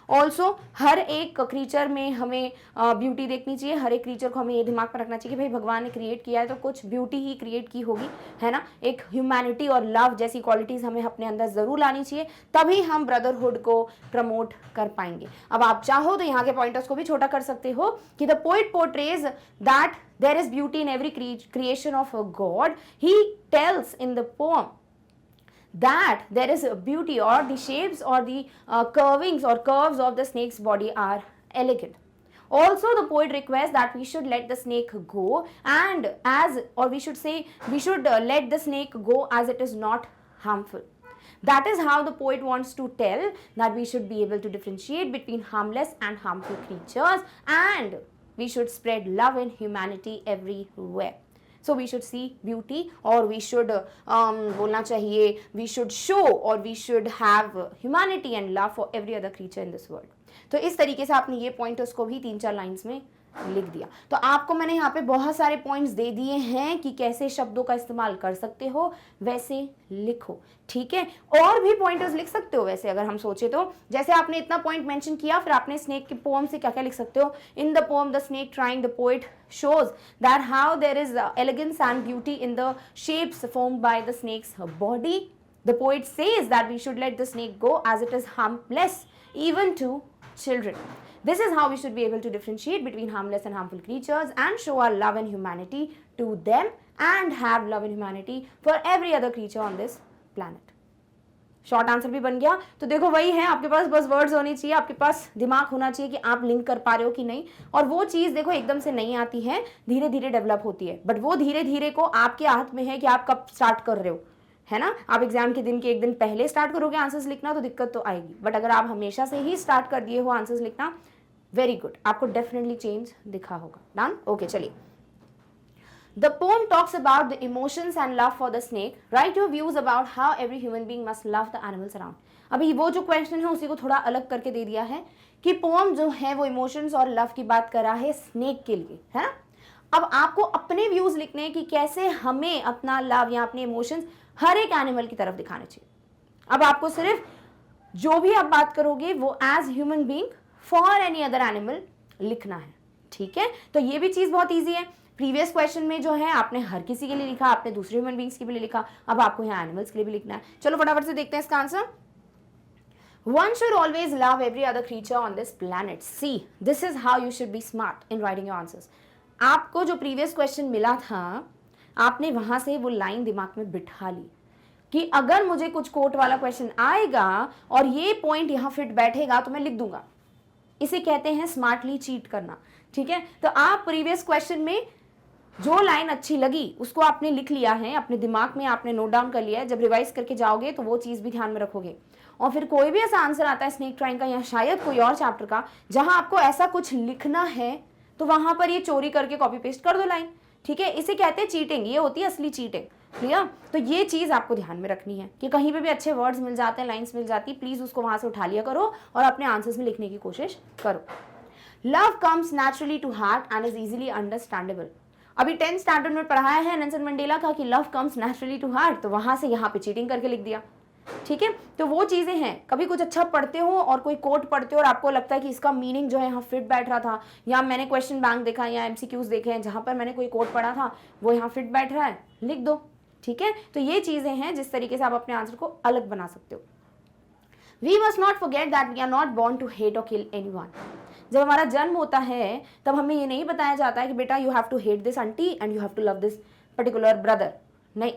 ऑल्सो हर एक क्रीचर में हमें ब्यूटी देखनी चाहिए, हर एक क्रीचर को हमें ये दिमाग पर रखना चाहिए कि भाई भगवान ने क्रिएट किया है तो कुछ ब्यूटी ही क्रिएट की होगी, है ना। एक ह्यूमैनिटी और लव जैसी क्वालिटीज हमें अपने अंदर जरूर लानी चाहिए, तभी हम ब्रदरहुड को प्रमोट कर पाएंगे। अब आप चाहो तो यहाँ के पॉइंटर्स को भी छोटा कर सकते हो कि the poet portrays that there is beauty in every creation of God. He tells in the poem that there is beauty, or the shapes or the curvings or curves of the snake's body are elegant. Also the poet requests that we should let the snake go, and as, or we should say, we should let the snake go as it is not harmful. That is how the poet wants to tell that we should be able to differentiate between harmless and harmful creatures, and we should spread love and humanity everywhere. So we should see beauty, or we should बोलना चाहिए we should show, or we should have humanity and love for every other creature in this world. तो इस तरीके से आपने ये pointers को भी 3-4 लाइंस में लिख दिया। तो आपको मैंने यहाँ पे बहुत सारे पॉइंट्स दे दिए हैं कि कैसे शब्दों का इस्तेमाल कर सकते हो, वैसे लिखो, ठीक है। और भी पॉइंटर्स लिख सकते हो वैसे अगर हम सोचे तो, जैसे आपने इतना पॉइंट मेंशन किया, फिर आपने स्नेक के पोएम से क्या क्या लिख सकते हो। इन the poem the snake trying the poet shows that how there is elegance and beauty in the shapes formed by the snake's body. The poet says that we should let the snake go as it is harmless even to children. This is how we should be able to differentiate between harmless and harmful creatures and show our love and humanity to them, and have love and humanity for every other creature on this planet. Short answer भी बन गया। तो देखो वही है, आपके पास बस words होनी चाहिए, आपके पास दिमाग होना चाहिए कि आप लिंक कर पा रहे हो कि नहीं। और वो चीज़ देखो एकदम से नहीं आती है, धीरे धीरे डेवलप होती है, बट वो धीरे धीरे को आपके हाथ में है कि आप कब स्टार्ट कर रहे हो, है ना। आप एग्जाम के दिन के एक दिन पहले स्टार्ट करोगे आंसर्स लिखना तो दिक्कत तो आएगी, बट अगर आप हमेशा से ही स्टार्ट कर दिए हो आंसर्स लिखना, वेरी गुड, आपको डेफिनेटली चेंज दिखा होगा। डन, ओके, चलिए। The poem talks about the emotions and love for the snake. Write your views about how every human being must love the animals around. अभी वो जो question है उसी को थोड़ा अलग करके दे दिया है कि पोएम जो है वो इमोशंस और लव की बात कर रहा है स्नेक के लिए, है ना। अब आपको अपने व्यूज लिखने हैं कि कैसे हमें अपना लव या अपने इमोशंस हर एक एनिमल की तरफ दिखाने चाहिए। अब आपको सिर्फ जो भी आप बात करोगे वो as human being for any other animal लिखना है, ठीक है। तो ये भी चीज बहुत ईजी है। प्रीवियस क्वेश्चन में जो है आपने हर किसी के लिए लिखा, आपने दूसरे ह्यूमन बींग्स के लिए लिखा, अब आपको यहाँ एनिमल्स के लिए भी लिखना है। चलो फटाफट से देखते हैं इसका answer. One should always love every other creature on this planet. See, this is how you should be smart in writing your answers. आपको जो प्रीवियस क्वेश्चन मिला था, आपने वहां से वो लाइन दिमाग में बिठा ली कि अगर मुझे कुछ कोट वाला क्वेश्चन आएगा और ये पॉइंट यहाँ फिट बैठेगा तो मैं लिख दूंगा। इसे कहते हैं स्मार्टली चीट करना, ठीक है। तो आप प्रीवियस क्वेश्चन में जो लाइन अच्छी लगी उसको आपने लिख लिया है, अपने दिमाग में आपने नोट डाउन कर लिया है। जब रिवाइज करके जाओगे तो वो चीज भी ध्यान में रखोगे। और फिर कोई भी ऐसा आंसर आता है स्नेक ट्राइंग का या शायद कोई और चैप्टर का जहां आपको ऐसा कुछ लिखना है, तो वहां पर ये चोरी करके कॉपी पेस्ट कर दो लाइन ठीक है, इसे कहते हैं चीटिंग, ये होती है असली चीटिंग। क्लियर? तो ये चीज़ आपको ध्यान में रखनी है कि कहीं पे भी अच्छे वर्ड्स मिल जाते हैं, लाइन्स मिल जाती है, प्लीज़ उसको वहाँ से उठा लिया करो और अपने आंसर्स में लिखने की कोशिश करो। Love comes naturally to heart and is easily understandable. अभी 10th स्टैंडर्ड में पढ़ाया है नेल्सन मंडेला का कि love comes naturally to heart, तो वहाँ से यहाँ पे चीटिंग करके लिख दिया। ठीक है, तो वो चीज़ें हैं, कभी कुछ अच्छा पढ़ते हो और कोई कोट पढ़ते हो और आपको लगता है कि इसका मीनिंग जो है यहाँ फिट बैठ रहा था, या मैंने क्वेश्चन बैंक देखा या MCQs देखे हैं जहाँ पर मैंने कोई कोट पढ़ा था वो यहाँ फिट बैठ रहा है, लिख दो। ठीक है, तो ये चीज़ें हैं जिस तरीके से आप अपने आंसर को अलग बना सकते हो। We must not forget that we are not born to hate और किल एनीवन। जब हमारा जन्म होता है तब हमें ये नहीं बताया जाता है कि बेटा you have to hate this aunty and you have to love this particular brother. नहीं,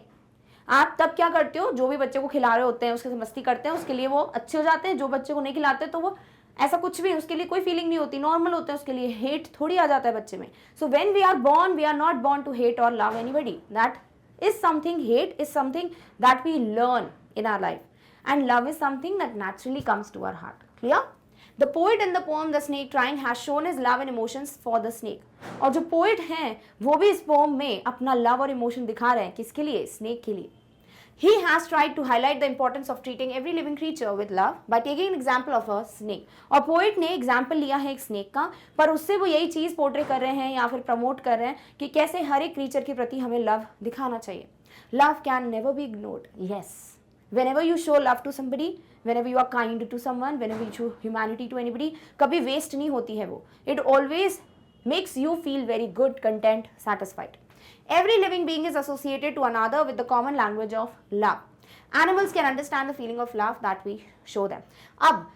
आप तब क्या करते हो, जो भी बच्चे को खिला रहे होते हैं उसके साथ मस्ती करते हैं, उसके लिए वो अच्छे हो जाते हैं। जो बच्चे को नहीं खिलाते तो वो ऐसा कुछ भी, उसके लिए कोई फीलिंग नहीं होती, नॉर्मल होता है, उसके लिए हेट थोड़ी आ जाता है बच्चे में। So when we are born we are not born to hate और love anybody, that is something, hate is something that we learn in our life and love is something that naturally comes to our heart. Clear? The poet in the poem The Snake Trying has shown his love and emotions for the snake. और जो poet हैं वो भी इस poem में अपना love और emotion दिखा रहे हैं, किसके लिए? snake के लिए। He has tried to highlight the importance of treating every living creature with love by taking an example of a snake. और poet ने example लिया है एक snake का, पर उससे वो यही चीज़ पोर्ट्रे कर रहे हैं या फिर प्रमोट कर रहे हैं कि कैसे हर एक creature के प्रति हमें love दिखाना चाहिए। Love can never be ignored. Yes. Whenever you show love to somebody, whenever you are kind to someone, whenever you show humanity to anybody, कभी waste नहीं होती है वो। It always makes you feel very good, content, satisfied. Every living being is associated to another with the common language of love. Animals can understand the feeling of love that we show them. अब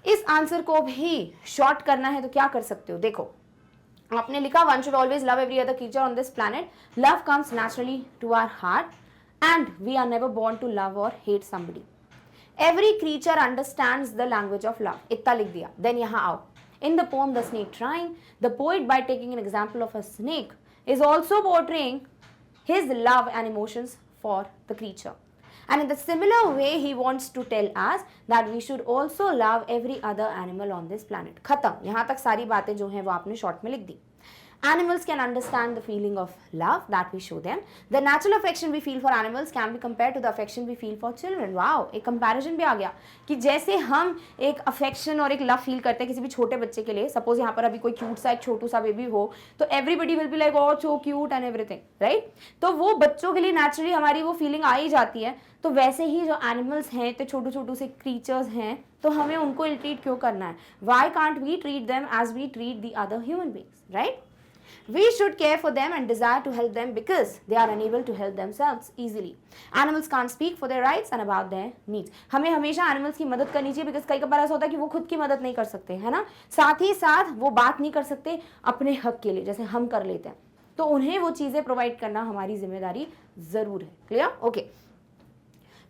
इस answer को भी short करना है तो क्या कर सकते हो? देखो, आपने लिखा one should always love every other creature on this planet. Love comes naturally to our heart and we are never born to love or hate somebody. Every creature understands the language of love. इतना लिख दिया। Then यहाँ आओ। In the poem The Snake Trying, the poet by taking an example of a snake is also portraying his love and emotions for the creature. And in the similar way, he wants to tell us that we should also love every other animal on this planet. खत्म, यहाँ तक सारी बातें जो हैं वो आपने short में लिख दी। Animals can understand the feeling of love that we show them. The natural affection we feel for animals can be compared to the affection we feel for children. Wow, एक comparison भी आ गया कि जैसे हम एक affection और एक love feel करते हैं किसी भी छोटे बच्चे के लिए, suppose यहाँ पर अभी कोई cute सा एक छोटू सा बेबी हो, तो everybody will be like oh so cute and everything, right? तो वो बच्चों के लिए naturally हमारी वो feeling आ ही जाती है। तो वैसे ही जो animals हैं, तो छोटू छोटू से creatures हैं, तो हमें उनको ill treat क्यों करना है? Why can't we treat them as we treat the other human beings, right? We should care for them and desire to help them because they are unable to help themselves easily. Animals can't speak for their rights and about their needs. हमें हमेशा animals की मदद करनी चाहिए because कई बार ऐसा होता है कि वो खुद की मदद नहीं कर सकते, है ना? साथ ही साथ वो बात नहीं कर सकते अपने हक के लिए, जैसे हम कर लेते हैं, तो उन्हें वो चीज़ें प्रोवाइड करना हमारी जिम्मेदारी ज़रूर है। Clear? Okay.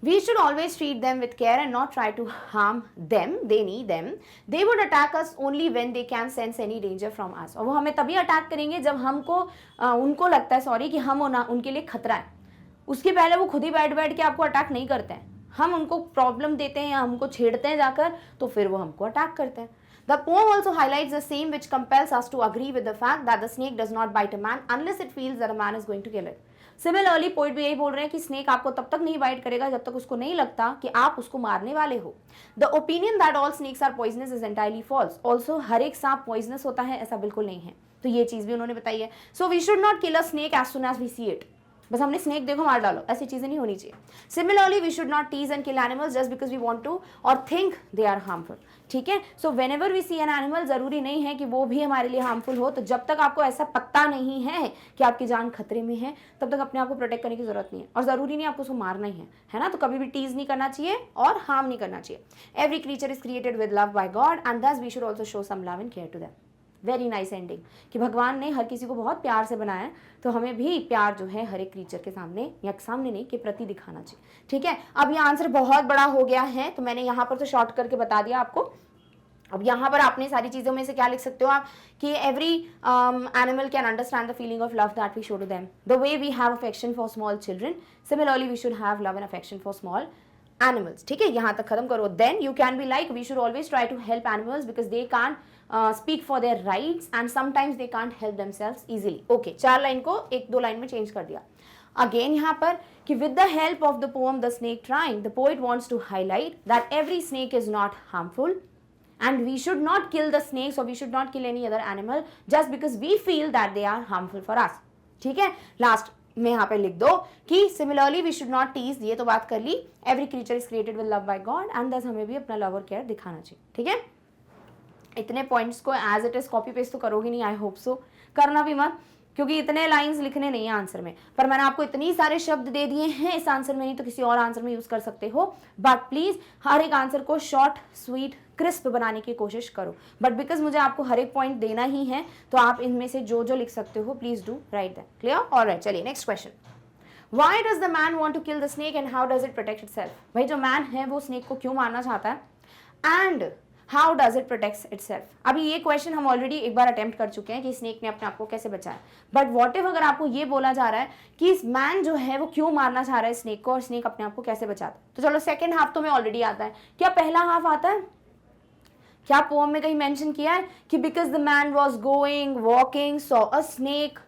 We should always treat them with care and not try to harm them. They need them. They would attack us only when they can sense any danger from us. और वो हमें तभी attack करेंगे जब हमको उनको लगता है सॉरी कि हम उनके लिए खतरा है। उसके पहले वो खुद ही बैठ बैठ के आपको अटैक नहीं करते हैं। हम उनको प्रॉब्लम देते हैं या हमको छेड़ते हैं जाकर, तो फिर वो हमको अटैक करते हैं। The poem also highlights the same which compels us to agree with the fact that the snake does not bite a man unless it feels that a man is going to kill it. Similarly poet भी यही बोल रहे हैं कि snake आपको तब तक नहीं बाइट करेगा जब तक उसको नहीं लगता कि आप उसको मारने वाले हो। The opinion that all snakes are poisonous is entirely false. Also हर एक सांप पॉइजनस होता है ऐसा बिल्कुल नहीं है, तो ये चीज़ भी उन्होंने बताई है। So we should not kill a snake as soon as we see it. बस हमने स्नेक देखो मार डालो, ऐसी चीज़ें नहीं होनी चाहिए। Similarly we should not tease and kill animals just because we want to और थिंक दे आर हार्मफुल। ठीक है, so whenever we see an animal, जरूरी नहीं है कि वो भी हमारे लिए हार्मफुल हो। तो जब तक आपको ऐसा पता नहीं है कि आपकी जान खतरे में है, तब तक अपने आप को प्रोटेक्ट करने की जरूरत नहीं है, और जरूरी नहीं आपको उसको मारना ही है ना? तो कभी भी टीज नहीं करना चाहिए और हार्म नहीं करना चाहिए। Every creature is created with love by God and thus we should also show some love and care to them. Very nice ending कि भगवान ने हर किसी को बहुत प्यार से बनाया है, तो हमें भी प्यार जो है हर एक क्रीचर के सामने, या सामने नहीं, के प्रति दिखाना चाहिए। ठीक है, अब ये आंसर बहुत बड़ा हो गया है, तो मैंने यहाँ पर तो शॉर्ट करके बता दिया आपको। अब यहाँ पर आपने सारी चीज़ों में से क्या लिख सकते हो आप कि every animal can understand the feeling of love that we show to them the way we have affection for small children. Similarly we should have love and affection for small animals, ठीक है, यहाँ तक खत्म करो. Then you can be like we should always try to help animals because they can't speak for their rights and sometimes they can't help themselves easily. Okay, 4 line को 1-2 line में change कर दिया. अगेन यहाँ पर कि with the help of the poem The Snake Trying, the poet wants to highlight that every snake is not harmful and we should not kill the snakes or we should not kill any other animal just because we feel that they are harmful for us. ठीक है, last में यहाँ पे लिख दो कि similarly we should not tease, ये तो बात कर ली. Every creature is created with love by God and thus हमें भी अपना लव और केयर दिखाना चाहिए. ठीक है, इतने पॉइंट्स को as it is copy paste तो करोगे नहीं, आई होप सो. करना भी मत, क्योंकि इतने लाइंस लिखने नहीं है आंसर में, पर मैंने आपको इतनी सारे शब्द दे दिए हैं इस आंसर में, नहीं तो किसी और आंसर में यूज कर सकते हो. बट प्लीज हर एक आंसर को शॉर्ट, स्वीट, क्रिस्प बनाने की कोशिश करो. बट बिकॉज मुझे आपको हर एक पॉइंट देना ही है, तो आप इनमें से जो जो लिख सकते हो please do write that. Clear? Alright, चलिए next question. Why does the man want to kill the snake and how does it protect itself? भाई जो मैन है वो स्नेक को क्यों मारना चाहता है and how does it protect itself. अभी ये क्वेश्चन हम ऑलरेडी एक बार अटेम्प्ट कर चुके हैं कि स्नेक ने अपने आप को कैसे बचाया. बट व्हाट इफ अगर आपको ये बोला जा रहा है कि इस मैन जो है वो क्यों मारना चाह रहा है स्नेक को और स्नेक अपने आप को कैसे बचाता है. तो चलो सेकंड हाफ तो में ऑलरेडी आता है, क्या पहला हाफ आता है? क्या पोएम में कहीं मेंशन किया है कि because the man was going walking saw a snake,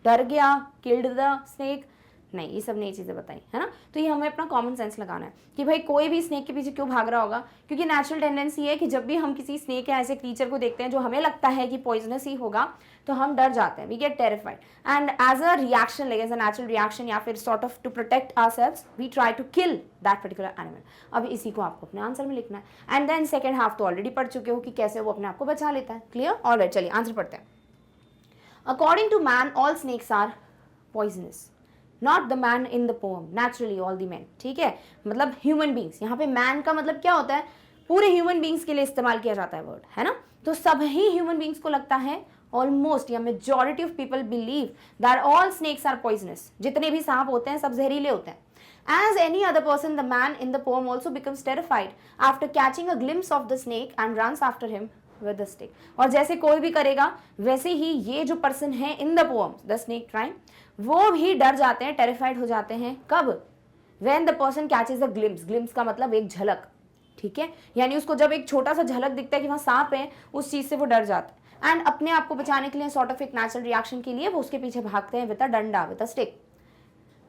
डर गया, किल्ड द स्नेक? नहीं, ये सब नई चीज़ें बताई है ना. तो ये हमें अपना कॉमन सेंस लगाना है कि भाई कोई भी स्नेक के पीछे क्यों भाग रहा होगा, क्योंकि नेचुरल टेंडेंसी है कि जब भी हम किसी स्नेक या ऐसे क्रीचर को देखते हैं जो हमें लगता है कि पॉइजनस ही होगा, तो हम डर जाते हैं, we get terrified and as a reaction, like as a natural reaction या फिर sort of to protect ourselves we try to kill that particular animal. अब इसी को आपको अपने आंसर में लिखना है. एंड देन सेकेंड हाफ तो ऑलरेडी पढ़ चुके हो कि कैसे वो अपने आप को बचा लेता है. क्लियर? ऑलराइट, चलिए आंसर पढ़ते हैं. According to man all snakes are poisonous, not the man in the poem, naturally all the man. ठीक है, मतलब ह्यूमन बींग्स. यहाँ पे मैन का मतलब क्या होता है? पूरे ह्यूमन बींग्स के लिए इस्तेमाल किया जाता है वर्ड, है ना. तो सभी ह्यूमन बींग्स को लगता है, ऑलमोस्ट या majority of people believe that all snakes are poisonous. जितने भी सांप होते हैं सब जहरीले होते हैं. As any other person, the man in the poem also becomes terrified after catching a glimpse of the snake and runs after him with the stick. और जैसे कोई भी करेगा वैसे ही ये जो पर्सन है इन the poem the snake trying, वो भी डर जाते हैं, टेरिफाइड हो जाते हैं. कब? When the person catches a glimpse. glimpse का मतलब एक झलक. ठीक है, यानी उसको जब एक छोटा सा झलक दिखता है कि वहाँ सांप है, उस चीज से वो डर जाता है एंड अपने आप को बचाने के लिए सॉर्ट ऑफ एक नेचुरल रिएक्शन के लिए वो उसके पीछे भागते हैं विद अ डंडा, with a stick.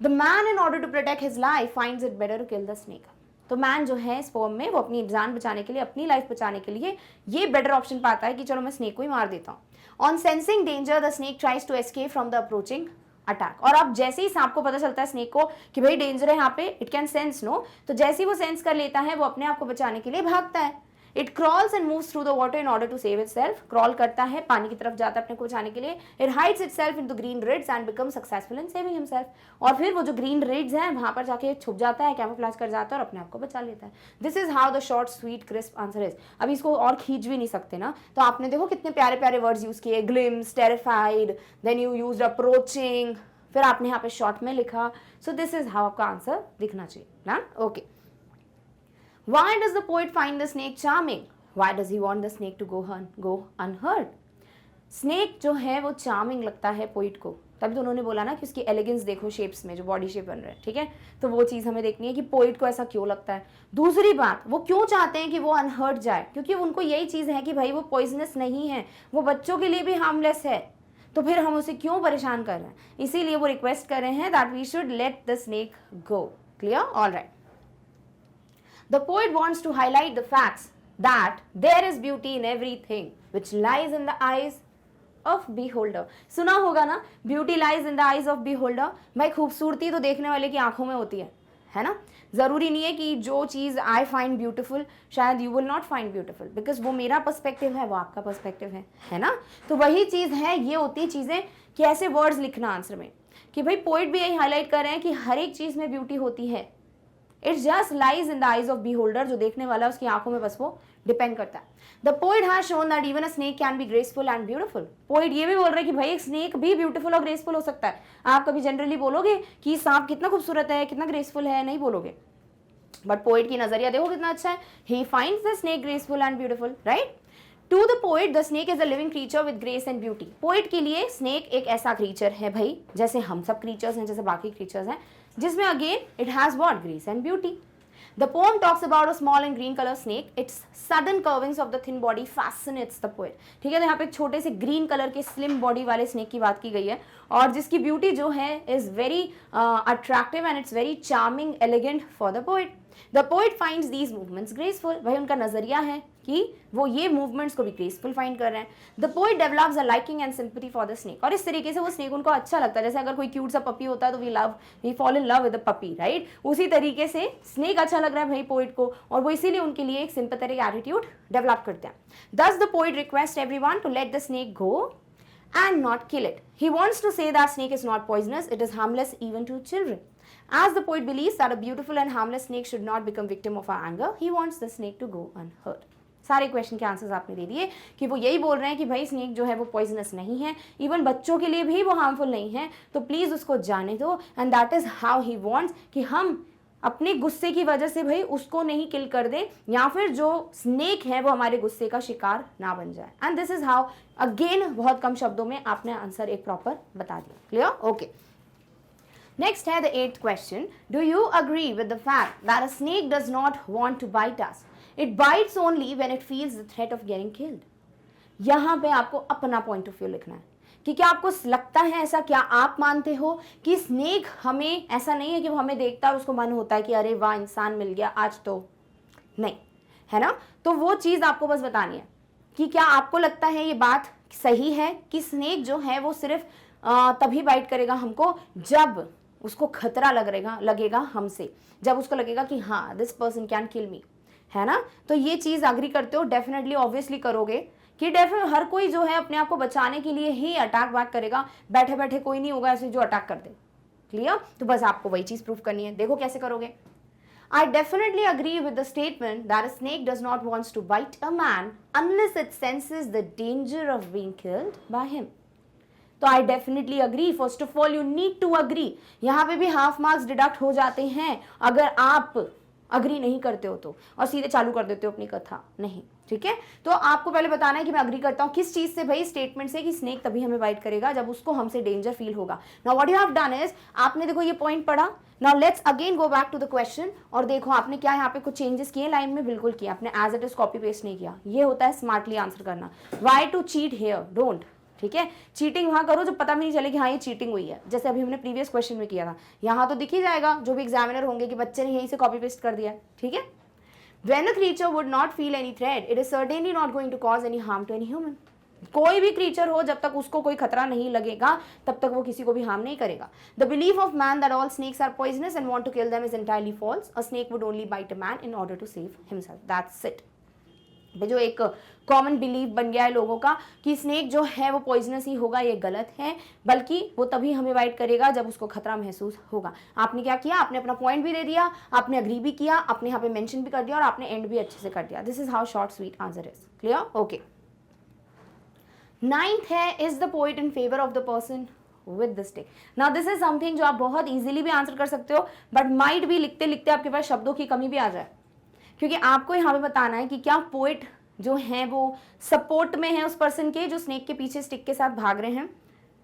The man in order to protect his life finds it better to kill the snake. तो मैन जो है इस पोएम में वो अपनी जान बचाने के लिए, अपनी लाइफ बचाने के लिए ये बेटर ऑप्शन पाता है कि चलो मैं स्नेक को ही मार देता हूँ. On sensing danger the snake tries to escape from the approaching attack. और अब जैसे ही सांप को पता चलता है स्नेक को कि भाई डेंजर है यहाँ पे, इट कैन सेंस नो, तो जैसे ही वो सेंस कर लेता है वो अपने आप को बचाने के लिए भागता है. It crawls and moves through the water in order to save itself. Crawl करता है, पानी की तरफ जाता है अपने को बचाने के लिए. It hides itself into green reeds and become successful in saving himself. और फिर वो जो ग्रीन रिड्स हैं वहां पर जाके छुप जाता है, कैमोफ्लेज कर जाता है और अपने आप को बचा लेता है. This is how the short sweet crisp answer is. अभी इसको और खींच भी नहीं सकते ना, तो आपने देखो कितने प्यारे प्यारे वर्ड्स यूज किए, glimpse, terrified, then you used approaching, फिर आपने यहाँ पे शॉर्ट में लिखा. सो दिस इज हाउ आपका आंसर दिखना चाहिए ना. Okay, why does the poet find the snake charming? Why does he want the snake to go unhurt? Snake जो है वो चार्मिंग लगता है पोइट को, तभी तो उन्होंने बोला ना कि उसकी एलिगेंस देखो शेप्स में, जो बॉडी शेप बन रहा है. ठीक है, तो वो चीज़ हमें देखनी है कि पोइट को ऐसा क्यों लगता है. दूसरी बात, वो क्यों चाहते हैं कि वो अनहर्ट जाए? क्योंकि उनको यही चीज़ है कि भाई वो पॉइजनस नहीं है, वो बच्चों के लिए भी हार्मलेस है, तो फिर हम उसे क्यों परेशान कर रहे हैं? इसीलिए वो रिक्वेस्ट कर रहे हैं that we should let the snake go. Clear? All right. The poet wants to highlight the facts that there is beauty in everything which lies in the eyes of beholder. सुना होगा ना, beauty lies in the eyes of beholder. भाई खूबसूरती तो देखने वाले की आंखों में होती है ना. ज़रूरी नहीं है कि जो चीज़ I find beautiful शायद you will not find beautiful, because वो मेरा पर्सपेक्टिव है, वो आपका पर्सपेक्टिव है ना. तो वही चीज़ है, ये होती चीज़ें कि ऐसे वर्ड्स लिखना आंसर में कि भाई पोइट भी यही हाईलाइट कर रहे हैं कि हर एक चीज़ में ब्यूटी होती है. It's just lies in the eyes of beholder, जो देखने वाला उसकी आंखों में बस वो डिपेंड करता है. The poet has shown that even a snake can be graceful and beautiful. Poet ये भी बोल रहे हैं कि भाई एक स्नेक भी ब्यूटीफुल और ग्रेसफुल हो सकता है. आप कभी जनरली बोलोगे कि सांप कितना खूबसूरत है, कितना ग्रेसफुल है, नहीं बोलोगे. बट पोइट की नजरिया देखो कितना अच्छा है. He finds the snake graceful and beautiful, right. To the poet the snake is a living creature with grace and beauty. Poet के लिए स्नेक एक ऐसा क्रीचर है भाई, जैसे हम सब क्रीचर्स हैं, जैसे बाकी क्रीचर्स हैं, जिसमें again it has what, grace and beauty. The poem talks about a small and green color snake. Its sudden curvings of the thin body fascinates the poet. ठीक है, तो यहाँ पे एक छोटे से ग्रीन कलर के स्लिम बॉडी वाले स्नेक की बात की गई है और जिसकी ब्यूटी जो है is very attractive and it's very charming elegant for the poet. The poet finds these movements graceful. भाई उनका नजरिया है कि वो ये मूवमेंट्स को भी ग्रेसफुल फाइंड कर रहे हैं. The poet develops a liking and sympathy for the snake. और इस तरीके से वो स्नेक उनको अच्छा लगता है. जैसे अगर कोई क्यूट सा पपी होता है तो we fall in love with the puppy, right. उसी तरीके से स्नेक अच्छा लग रहा है भाई पोएट को और वो इसीलिए उनके लिए एक सिंपैथेटिक एटीट्यूड डेवलप करते हैं. Thus the poet request everyone to let the snake go and not kill it. He wants to say that snake is not poisonous, it is harmless even to children. As the poet believes that a beautiful and harmless snake should not become victim of our anger, he wants the snake to go unhurt. सारे question के answers आपने दे दिए कि वो यही बोल रहे हैं कि भाई स्नेक जो है वो पॉइजनस नहीं है, इवन बच्चों के लिए भी वो हार्मफुल नहीं है, तो प्लीज उसको जाने दो. And that is how he wants कि हम अपने गुस्से की वजह से भाई उसको नहीं किल कर दे या फिर जो स्नेक है वो हमारे गुस्से का शिकार ना बन जाए. And this is how, again बहुत कम शब्दों में आपने आंसर एक प्रॉपर बता दिया. क्लियर? ओके. नेक्स्ट है the 8th question. Do you agree with the fact that a snake does not want to bite us, it bites only when it feels the threat of getting killed. यहां पे आपको अपना point of view लिखना है कि क्या आपको लगता है ऐसा, क्या आप मानते हो कि स्नेक हमें, ऐसा नहीं है कि वो हमें देखता है और उसको मन होता है कि अरे वाह इंसान मिल गया आज, तो नहीं है ना. तो वो चीज आपको बस बतानी है कि क्या आपको लगता है ये बात सही है कि स्नेक जो है वो सिर्फ तभी बाइट करेगा हमको जब उसको खतरा लगेगा हमसे, जब उसको लगेगा कि हाँ दिस पर्सन कैन किल मी, है ना. तो ये चीज अग्री करते हो? डेफिनेटली ऑब्वियसली करोगे कि डेफिनेट हर कोई जो है अपने आप को बचाने के लिए ही अटैक बैक करेगा. बैठे बैठे कोई नहीं होगा ऐसे जो अटैक कर दे. क्लियर? तो बस आपको वही चीज प्रूव करनी है. देखो कैसे करोगे. I definitely agree with the statement that a snake does not want to bite a man unless it senses the danger of being killed by him. तो I definitely agree. First of all, you need to agree. यहाँ पे भी half marks deduct हो जाते हैं अगर आप agree नहीं करते हो तो, और सीधे चालू कर देते हो अपनी कथा. नहीं, ठीक है. तो आपको पहले बताना है कि मैं अग्री करता हूँ किस चीज से भाई, स्टेटमेंट से कि स्नेक तभी हमें बाइट करेगा जब उसको हमसे डेंजर फील होगा. Now what you have done is, आपने देखो ये पॉइंट पढ़ा. Now let's again go back to the question और देखो आपने क्या यहाँ पे कुछ चेंजेस किए लाइन में. बिल्कुल किया आपने, as it is copy paste नहीं किया. ये होता है स्मार्टली आंसर करना. Why to cheat here, don't. ठीक है, चीटिंग वहां करो जब पता भी नहीं चले कि हाँ ये चीटिंग हुई है. जैसे अभी हमने प्रीवियस क्वेश्चन में किया था, यहाँ तो दिख ही जाएगा जो भी एग्जामिनर होंगे कि बच्चे ने यहीं से कॉपी पेस्ट कर दिया. ठीक है. When a creature would not feel any threat, it is certainly not going to cause any harm to any human. कोई भी क्रीचर हो जब तक उसको कोई खतरा नहीं लगेगा तब तक वो किसी को भी हार्म नहीं करेगा. The belief of man that all snakes are poisonous and want to kill them is entirely false. A snake would only bite a man in order to save himself. That's it. जो एक common belief बन गया है लोगों का कि snake जो है वो पॉइजनस ही होगा, ये गलत है. बल्कि वो तभी हमें बाइट करेगा जब उसको खतरा महसूस होगा. आपने क्या किया, आपने अपना पॉइंट भी दे दिया, आपने अग्री भी किया, आपने यहाँ पे मेंशन भी कर दिया और आपने एंड भी अच्छे से कर दिया. This is how short sweet answer is. Clear? Okay. 9th है, is the poet in favour of the person with the stick. Now this is something जो आप बहुत इजीली भी आंसर कर सकते हो, बट माइट भी लिखते लिखते आपके पास शब्दों की कमी भी आ जाए, क्योंकि आपको यहाँ पे बताना है कि क्या पोएट जो है वो सपोर्ट में है उस पर्सन के जो स्नेक के पीछे स्टिक के साथ भाग रहे हैं.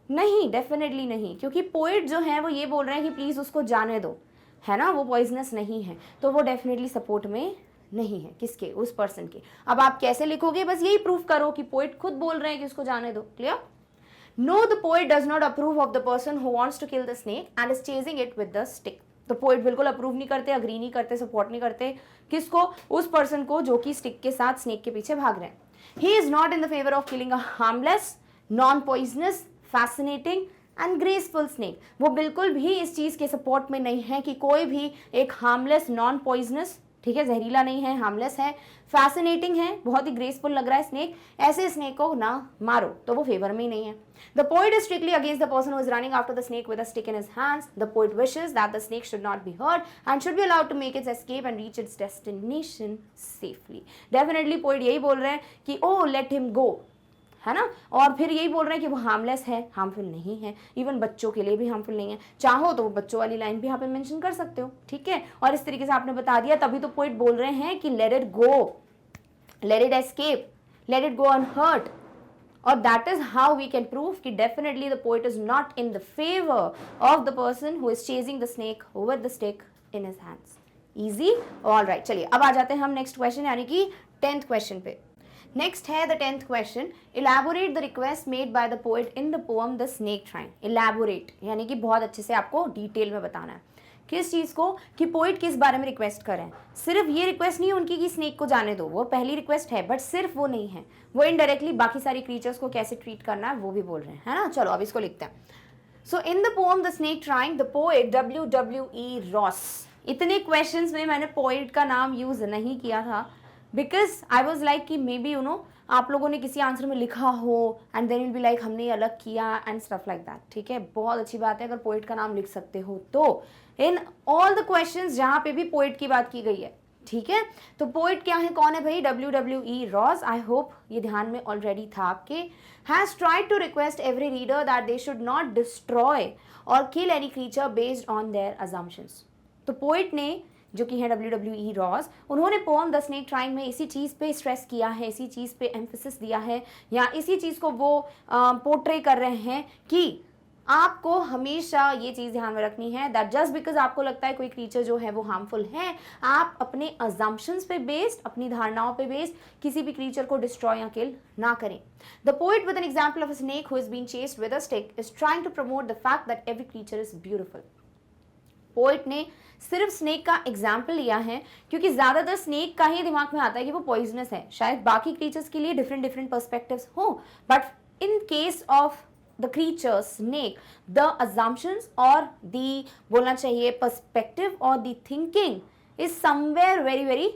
नहीं, डेफिनेटली नहीं, क्योंकि पोएट जो है वो ये बोल रहे हैं कि प्लीज उसको जाने दो, है ना, वो पॉइजनस नहीं है. तो वो डेफिनेटली सपोर्ट में नहीं है. किसके? उस पर्सन के. अब आप कैसे लिखोगे, बस यही प्रूफ करो कि पोएट खुद बोल रहे हैं कि उसको जाने दो. Clear? No, the poet does not approve of the person who wants to kill the snake and is chasing it with the stick. तो पोएट बिल्कुल अप्रूव नहीं करते, अग्री नहीं करते, सपोर्ट नहीं करते. किसको? उस पर्सन को जो कि स्टिक के साथ स्नेक के पीछे भाग रहे हैं. He is not in the favour of killing a harmless, non poisonous, fascinating and graceful snake. वो बिल्कुल भी इस चीज के सपोर्ट में नहीं है कि कोई भी एक हार्मलेस, नॉन पॉइजनस, ठीक है, जहरीला नहीं है, हार्मलेस है, फैसिनेटिंग है, बहुत ही ग्रेसफुल लग रहा है स्नेक, ऐसे स्नेक को ना मारो. तो वो फेवर में ही नहीं है. The poet is strictly against the person who is running after the snake with a stick in his hands. The poet wishes that the snake should not be hurt and should be allowed to make its escape and reach its destination safely. Definitely poet यही बोल रहे हैं कि oh let him go, है ना. और फिर यही बोल रहे हैं कि वो हार्मलेस है, हार्मफुल नहीं है, इवन बच्चों के लिए भी हार्मफुल नहीं है. चाहो तो वो बच्चों वाली लाइन भी यहाँ पे मेंशन कर सकते हो. ठीक है, और इस तरीके से आपने बता दिया, तभी तो पोएट बोल रहे हैं कि let it go, let it escape, let it go unhurt. Or that is how we can prove कि definitely the poet is not in the favor of the person who is chasing the snake with the stick in his hands. Easy? Alright, चलिए अब आ जाते हैं हम next question यानी कि 10th question पे। Next है the 10th question, elaborate the request made by the poet in the poem the snake shrine. Elaborate यानी कि बहुत अच्छे से आपको डिटेल में बताना है किस चीज़ को, कि पोइट किस बारे में रिक्वेस्ट कर रहे हैं। सिर्फ ये रिक्वेस्ट नहीं उनकी कि स्नेक को जाने दो, वो पहली रिक्वेस्ट है, बट सिर्फ वो नहीं है, वो इनडायरेक्टली बाकी सारी क्रीचर्स को कैसे ट्रीट करना है वो भी बोल रहे हैं, है ना। चलो अब इसको लिखते हैं। So in the poem the snake trying the poet W.E. Ross. इतने क्वेश्चंस में मैंने पोएट का नाम यूज नहीं किया था बिकॉज आई वॉज लाइक कि मे बी यू नो आप लोगों ने किसी आंसर में लिखा हो and then will be like हमने ये अलग किया एंड स्टफ लाइक दैट। ठीक है, बहुत अच्छी बात है अगर पोएट का नाम लिख सकते हो तो इन ऑल द क्वेश्चंस जहाँ पे भी पोएट की बात की गई है। ठीक है, तो पोएट क्या है, कौन है भाई, W.E. रॉस। आई होप ये ध्यान में ऑलरेडी था आपके। Has tried to request every reader that they should not destroy और kill any creature based on their assumptions. तो पोएट ने जो कि है W.E. रॉस, उन्होंने पोएम द स्नेक ट्राइंग में इसी चीज़ पे स्ट्रेस किया है, इसी चीज़ पे एम्फेसिस दिया है, या इसी चीज़ को वो पोर्ट्रे कर रहे हैं कि आपको हमेशा ये चीज़ ध्यान में रखनी है दैट जस्ट बिकॉज आपको लगता है कोई क्रीचर जो है वो हार्मफुल है, आप अपने अजम्पशंस पे बेस्ड, अपनी धारणाओं पे बेस्ड किसी भी क्रीचर को डिस्ट्रॉय या किल ना करें। The poet with an example of a snake who is been chased with a stick is trying to promote the fact that every creature is beautiful. Poet ने सिर्फ snake का example लिया है क्योंकि ज़्यादातर स्नेक का ही दिमाग में आता है कि वो पॉइजनस है, शायद बाकी क्रीचर्स के लिए डिफरेंट डिफरेंट पर्सपेक्टिव्स हो, but in case of the creature snake the assumptions or the बोलना चाहिए perspective or the thinking is somewhere very very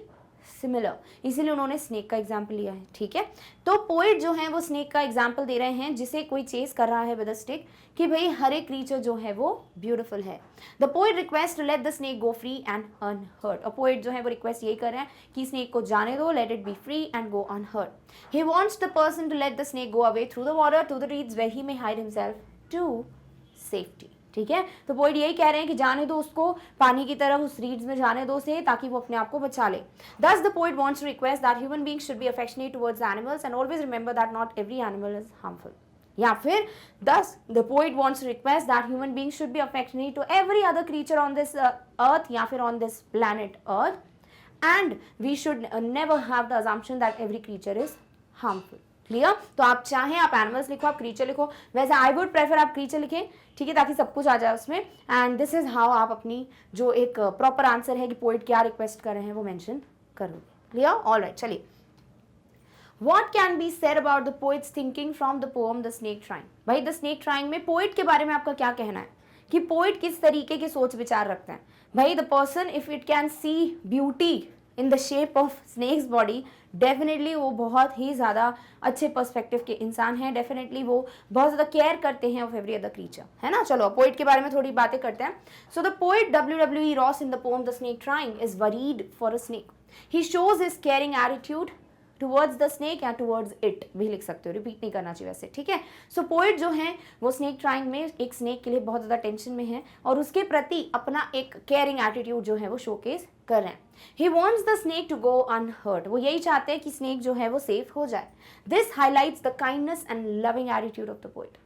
similar, इसीलिए उन्होंने स्नेक का एग्जाम्पल लिया है। ठीक है, तो पोएट जो है वो स्नेक का एग्जाम्पल दे रहे हैं जिसे कोई चेस कर रहा है विद अ स्टिक, कि भाई हर एक क्रीचर जो है वो ब्यूटीफुल है। The poet request to let the snake go free and unhurt. और पोएट जो है वो रिक्वेस्ट यही कर रहे हैं कि स्नेक को जाने दो, let it be free and go unhurt. He wants the person to let the snake go away through the water to the reeds where he may hide himself to safety. ठीक है, तो poet यही कह रहे हैं कि जाने दो उसको पानी की तरफ, उस रीड्स में जाने दो उसे, ताकि वो अपने आप को बचा ले। Thus the poet wants to request that human beings should be affectionate towards animals and always remember that not every animal is harmful. या फिर thus the poet wants to request that human beings should be affectionate to every other creature on this earth या फिर on this planet earth, and we should never have the assumption that every creature is harmful. Clear? तो आप चाहें आप animals लिखो, आप creature लिखो, वैसे आई वुड प्रेफर आप क्रीचर लिखें, ठीक है, ताकि सब कुछ आ जाए उसमें। एंड दिस इज हाउ आप अपनी जो एक प्रॉपर आंसर है कि पोएट क्या रिक्वेस्ट कर रहे हैं वो मेंशन करोगे। क्लियर? ऑलराइट, चलिए। What can be said about the poet's thinking from the poem The Snake Trying? भाई द स्नेक ट्राइंग में पोएट के बारे में आपका क्या कहना है कि पोएट किस तरीके के सोच विचार रखते हैं। भाई the person if it can see beauty in the shape of snakes body, definitely वो बहुत ही ज़्यादा अच्छे पर्सपेक्टिव के इंसान हैं, डेफिनेटली वो बहुत ज़्यादा केयर करते हैं ऑफ एवरी अदर क्रीचर, है ना। चलो पोएट के बारे में थोड़ी बातें करते हैं। So the poet W.E. Ross in the poem the snake trying is worried for a snake. He shows his caring attitude towards the snake या टुवर्ड्स इट भी लिख सकते हो, रिपीट नहीं करना चाहिए वैसे, ठीक है। सो पोएट जो है वो स्नेक ट्राइंग में एक स्नेक के लिए बहुत ज़्यादा टेंशन में है और उसके प्रति अपना एक केयरिंग एटीट्यूड जो है वो शोकेस कर रहे हैं। He wants the snake to go unhurt. वो यही चाहते हैं कि स्नेक जो है वो सेफ हो जाए। This highlights the kindness and loving attitude of the poet.